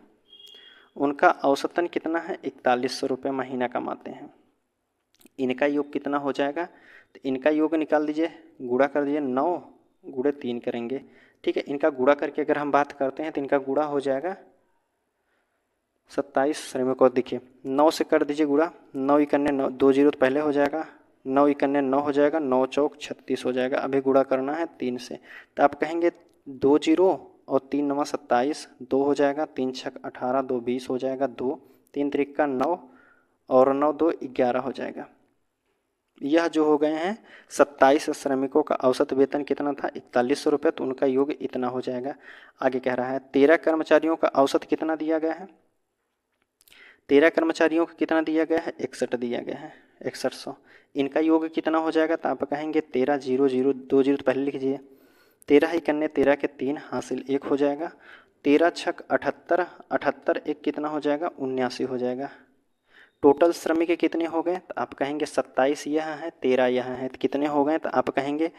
उनका औसतन कितना है 4100 रुपये महीना कमाते हैं। इनका योग कितना हो जाएगा तो इनका योग निकाल दीजिए, गुणा कर दीजिए, 9 गुणे 3 करेंगे। ठीक है, इनका गुणा करके अगर हम बात करते हैं तो इनका गुणा हो जाएगा 27 श्रमिकों। देखिए 9 से कर दीजिए गुणा, 9 इकन्ने 9, 2 जीरो तो पहले हो जाएगा, 9 इकन्ने 9 हो जाएगा, 9 चौक 36 हो जाएगा। अभी गुणा करना है 3 से तो आप कहेंगे 2 जीरो और 3 9 27, 2 हो जाएगा, 3 छक 18, 2 20 हो जाएगा, 2 3 त्रिका 9 और 9 2 11 हो जाएगा। यह जो हो गए हैं 27 श्रमिकों का औसत वेतन कितना था 4100 रुपये, तो उनका योग इतना हो जाएगा। आगे कह रहा है 13 कर्मचारियों का औसत कितना दिया गया है, 13 कर्मचारियों को कितना दिया गया है 61 दिया गया है, 6100। इनका योग कितना हो जाएगा तो आप कहेंगे 13 0 0 2 जीरो तो पहले लिख दीजिए, 13 ही करने 13 के 3 हासिल 1 हो जाएगा, 13 छक 78, 78 एक कितना हो जाएगा 79 हो जाएगा। टोटल श्रमिक कितने हो गए, तो आप कहेंगे 27 यह है, 13 यह है, तो कितने हो गए, तो आप कहेंगे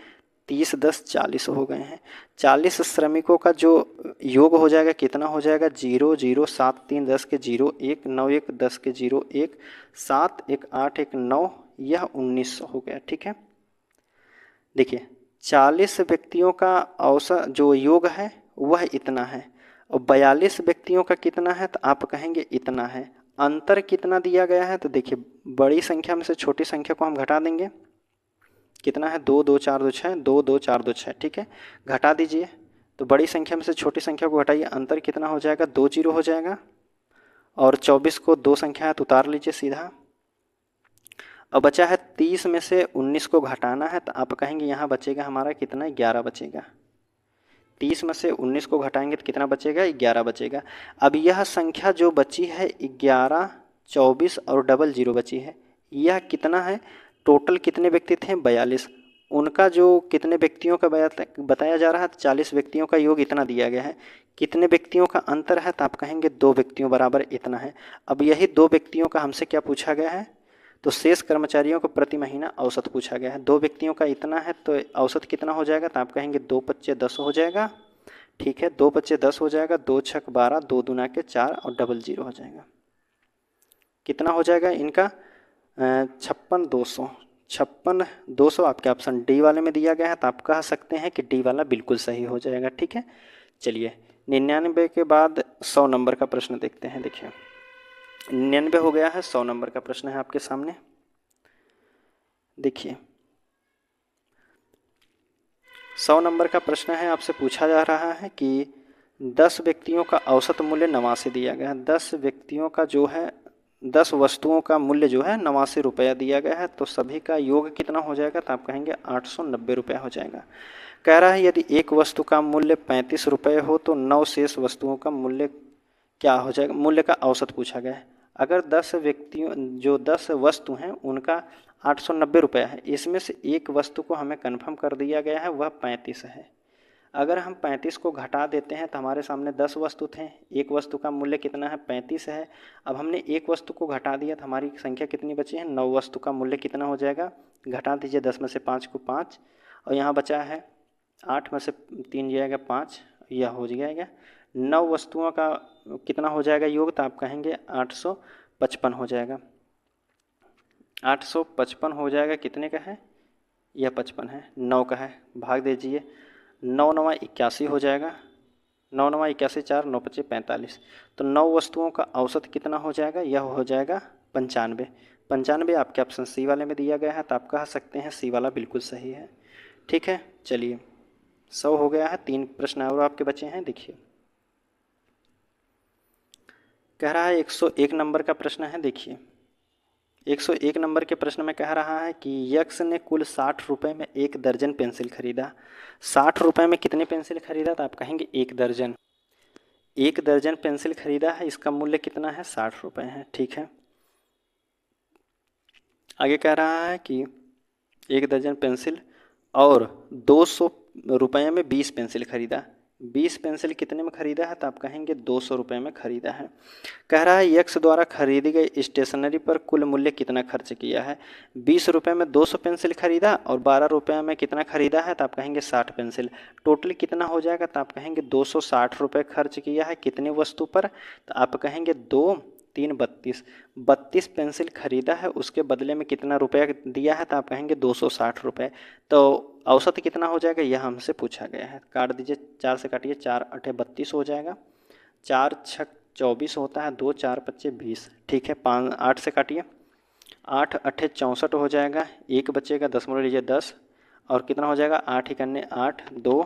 30 10 40 हो गए हैं। 40 श्रमिकों का जो योग हो जाएगा कितना हो जाएगा, 0 0 7 3 10 के 0 1 9 1 10 के 0 1 7 1 8 1 9, यह 1900 हो गया। ठीक है, देखिए 40 व्यक्तियों का औसत जो योग है वह इतना है, और 42 व्यक्तियों का कितना है, तो आप कहेंगे इतना है। अंतर कितना दिया गया है, तो देखिए बड़ी संख्या में से छोटी संख्या को हम घटा देंगे, कितना है 2 2 4 2 6 2 2 4 2 6, ठीक है, घटा दीजिए। तो बड़ी संख्या में से छोटी संख्या को घटाइए, अंतर कितना हो जाएगा, 2 0 हो जाएगा, और 24 को 2 संख्या है तो उतार लीजिए सीधा। अब बचा है 30 में से 19 को घटाना है, तो आप कहेंगे यहाँ बचेगा हमारा कितना, 11 बचेगा। 30 में से 19 को घटाएंगे तो कितना बचेगा, 11 बचेगा। अब यह संख्या जो बची है 11 24 और डबल 0 बची है, यह कितना है, टोटल कितने व्यक्ति थे, 42, उनका जो कितने व्यक्तियों का बताया जा रहा है, 40 व्यक्तियों का योग इतना दिया गया है। कितने व्यक्तियों का अंतर है, तो आप कहेंगे 2 व्यक्तियों बराबर इतना है। अब यही 2 व्यक्तियों का हमसे क्या पूछा गया है, तो शेष कर्मचारियों को प्रति महीना औसत पूछा गया है। 2 व्यक्तियों का इतना है तो औसत कितना हो जाएगा, तो आप कहेंगे 2 25 10 हो जाएगा। ठीक है, 2 25 10 हो जाएगा, 2 6 12 2 दूना के 4 और डबल 0 हो जाएगा। कितना हो जाएगा इनका, 56 200, 56 200 आपके ऑप्शन डी वाले में दिया गया है, तो आप कह सकते हैं कि डी वाला बिल्कुल सही हो जाएगा। ठीक है, चलिए 99 के बाद 100 नंबर का प्रश्न देखते हैं। देखिए 99 हो गया है, 100 नंबर का प्रश्न है आपके सामने। देखिए 100 नंबर का प्रश्न है, आपसे पूछा जा रहा है कि 10 व्यक्तियों का औसत मूल्य 89 दिया गया है। 10 व्यक्तियों का जो है 10 वस्तुओं का मूल्य जो है 89 रुपया दिया गया है, तो सभी का योग कितना हो जाएगा, तो आप कहेंगे 890 रुपया हो जाएगा। कह रहा है यदि एक वस्तु का मूल्य 35 रुपये हो तो 9 शेष वस्तुओं का मूल्य क्या हो जाएगा, मूल्य का औसत पूछा गया है। अगर 10 व्यक्तियों जो 10 वस्तु हैं उनका 890 रुपया है, इसमें से एक वस्तु को हमें कन्फर्म कर दिया गया है वह 35 है। अगर हम 35 को घटा देते हैं तो हमारे सामने 10 वस्तु थे, एक वस्तु का मूल्य कितना है, 35 है। अब हमने एक वस्तु को घटा दिया तो हमारी संख्या कितनी बची है, 9 वस्तु का मूल्य कितना हो जाएगा, घटा दीजिए 10 में से 5 को 5, और यहाँ बचा है 8 में से 3 जाएगा 5, यह हो जाएगा 9 वस्तुओं का कितना हो जाएगा योग, तो आप कहेंगे 855 हो जाएगा। 855 हो जाएगा, कितने का है, यह 55 है, 9 का है, भाग दीजिए, 9 9 81 हो जाएगा, 9 9 81 4 9 5 45, तो 9 वस्तुओं का औसत कितना हो जाएगा, यह हो जाएगा 95। 95 आपके ऑप्शन सी वाले में दिया गया है, तो आप कह सकते हैं सी वाला बिल्कुल सही है। ठीक है, चलिए 100 हो गया है, 3 प्रश्न और आपके बचे हैं। देखिए कह रहा है 101 नंबर का प्रश्न है। देखिए 101 नंबर के प्रश्न में कह रहा है कि यक्स ने कुल 60 रुपये में 1 दर्जन पेंसिल खरीदा। 60 रुपये में कितने पेंसिल खरीदा, तो आप कहेंगे 1 दर्जन। 1 दर्जन पेंसिल खरीदा है, इसका मूल्य कितना है, 60 रुपये है। ठीक है, आगे कह रहा है कि 1 दर्जन पेंसिल और 200 रुपये में 20 पेंसिल खरीदा। 20 पेंसिल कितने में खरीदा है, तो आप कहेंगे 200 रुपये में खरीदा है। कह रहा है यक्स द्वारा खरीदी गई स्टेशनरी पर कुल मूल्य कितना खर्च किया है। 20 रुपये में 200 पेंसिल खरीदा और 12 रुपये में कितना खरीदा है, तो आप कहेंगे 60 पेंसिल। टोटल कितना हो जाएगा, तो आप कहेंगे 260 रुपये खर्च किया है कितनी वस्तु पर, तो आप कहेंगे 2 3 32, 32 पेंसिल खरीदा है, उसके बदले में कितना रुपया दिया है, तो आप कहेंगे 260 रुपये। तो औसत कितना हो जाएगा, यह हमसे पूछा गया है। काट दीजिए, 4 से काटिए, 4 8 32 हो जाएगा, 4 6 24 होता है, 2 4 25 20। ठीक है, 5 8 से काटिए, 8 8 64 हो जाएगा, 1 बचेगा, 10 मोड़ लीजिए 10, और कितना हो जाएगा, 8 इकन्ने 8 2,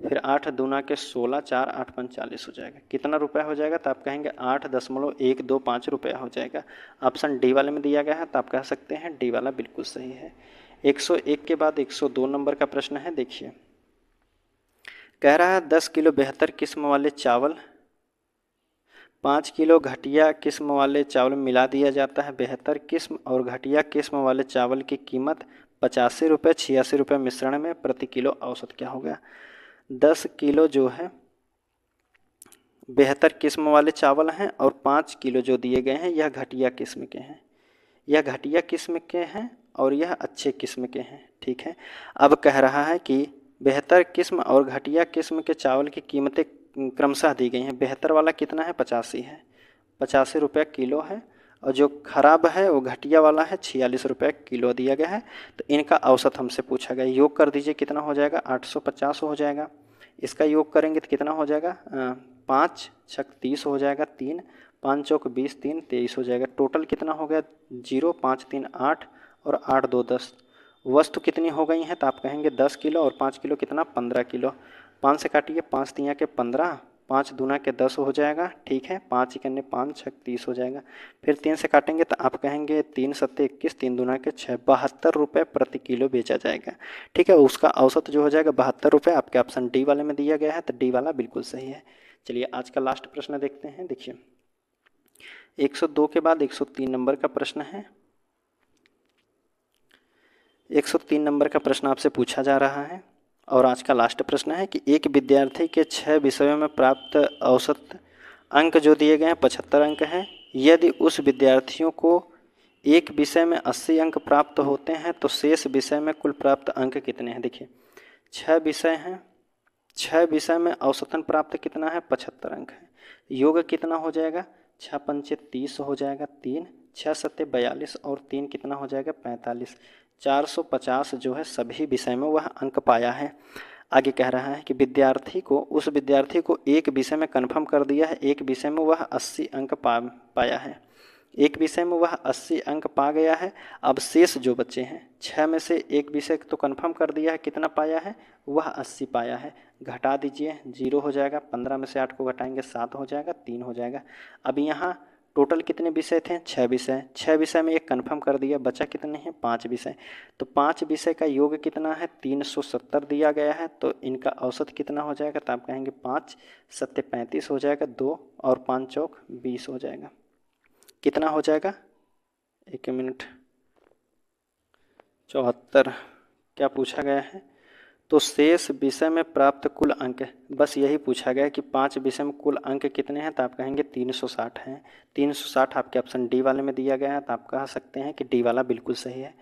फिर 8 दूना के 16, 4 8 5 40 हो जाएगा। कितना रुपया हो जाएगा, तो आप कहेंगे 8.125 रुपया हो जाएगा। ऑप्शन डी वाले में दिया गया है, तो आप कह सकते हैं डी वाला बिल्कुल सही है। 101 के बाद 102 नंबर का प्रश्न है। देखिए कह रहा है 10 किलो बेहतर किस्म वाले चावल 5 किलो घटिया किस्म वाले चावल मिला दिया जाता है। बेहतर किस्म और घटिया किस्म वाले चावल की कीमत 85 रुपये 86 रुपये मिश्रण में प्रति किलो औसत क्या होगा। 10 किलो जो है बेहतर किस्म वाले चावल हैं और 5 किलो जो दिए गए हैं यह घटिया किस्म के हैं। यह घटिया किस्म के हैं और यह अच्छे किस्म के हैं। ठीक है, अब कह रहा है कि बेहतर किस्म और घटिया किस्म के चावल की कीमतें क्रमशः दी गई हैं। बेहतर वाला कितना है, 85 है, 85 रुपये किलो है, और जो खराब है वो घटिया वाला है, 46 रुपये किलो दिया गया है। तो इनका औसत हमसे पूछा गया, योग कर दीजिए, कितना हो जाएगा, 850 हो जाएगा। इसका योग करेंगे तो कितना हो जाएगा, 5 छक 30 हो जाएगा, 3 5 चौक 20, 3 23 हो जाएगा। टोटल कितना हो गया, 0 5 3 8 और 8 2 10। वस्तु कितनी हो गई हैं, तो आप कहेंगे 10 किलो, और 5 किलो कितना, 15 किलो। 5 से काटिए, 5 तियाँ के 15, 5 दूना के 10 हो जाएगा। ठीक है, 5 इकन्ने 5 छक 30 हो जाएगा। फिर 3 से काटेंगे तो आप कहेंगे 3 सत्ते 21, 3 दूना के 6, 72 रुपये प्रति किलो बेचा जाएगा। ठीक है, उसका औसत जो हो जाएगा 72 रुपये, आपके ऑप्शन डी वाले में दिया गया है, तो डी वाला बिल्कुल सही है। चलिए आज का लास्ट प्रश्न देखते हैं। देखिए 102 के बाद 103 नंबर का प्रश्न है। 103 नंबर का प्रश्न आपसे पूछा जा रहा है और आज का लास्ट प्रश्न है कि एक विद्यार्थी के 6 विषयों में प्राप्त औसत अंक जो दिए गए हैं 75 अंक हैं। यदि उस विद्यार्थियों को एक विषय में 80 अंक प्राप्त होते हैं तो शेष विषय में कुल प्राप्त अंक कितने हैं। देखिए 6 विषय हैं, 6 विषय में औसतन प्राप्त कितना है, 75 अंक है। योग कितना हो जाएगा, 6 पंचे 30 हो जाएगा, 3 6 सत्ते 42 और 3 कितना हो जाएगा, 45। 450 जो है सभी विषय में वह अंक पाया है। आगे कह रहा है कि उस विद्यार्थी को एक विषय में कन्फर्म कर दिया है, एक विषय में वह 80 अंक पाया है, एक विषय में वह 80 अंक पा गया है। अब शेष जो बच्चे हैं, 6 में से एक विषय तो कन्फर्म कर दिया है, कितना पाया है, वह 80 पाया है। घटा दीजिए, 0 हो जाएगा, 15 में से 8 को घटाएंगे 7 हो जाएगा, 3 हो जाएगा। अब यहाँ टोटल कितने विषय थे, 6 विषय, 6 विषय में एक कन्फर्म कर दिया, बचा कितने हैं, 5 विषय। तो 5 विषय का योग कितना है, 370 दिया गया है। तो इनका औसत कितना हो जाएगा, तो आप कहेंगे 5 सत्ते 35 हो जाएगा, 2 और 5 चौक 20 हो जाएगा। कितना हो जाएगा, 1 मिनट, 74। क्या पूछा गया है, तो शेष विषय में प्राप्त कुल अंक, बस यही पूछा गया है कि 5 विषय में कुल अंक कितने हैं, तो आप कहेंगे 360 हैं। 360 आपके ऑप्शन डी वाले में दिया गया है, तो आप कह सकते हैं कि डी वाला बिल्कुल सही है।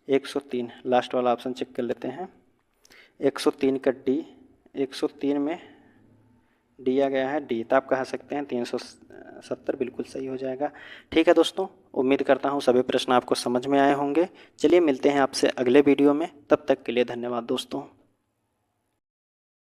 103 लास्ट वाला ऑप्शन चेक कर लेते हैं। 103 का डी, 103 में दिया गया है डी, तो आप कह सकते हैं 370 बिल्कुल सही हो जाएगा। ठीक है दोस्तों, उम्मीद करता हूँ सभी प्रश्न आपको समझ में आए होंगे। चलिए मिलते हैं आपसे अगले वीडियो में, तब तक के लिए धन्यवाद दोस्तों।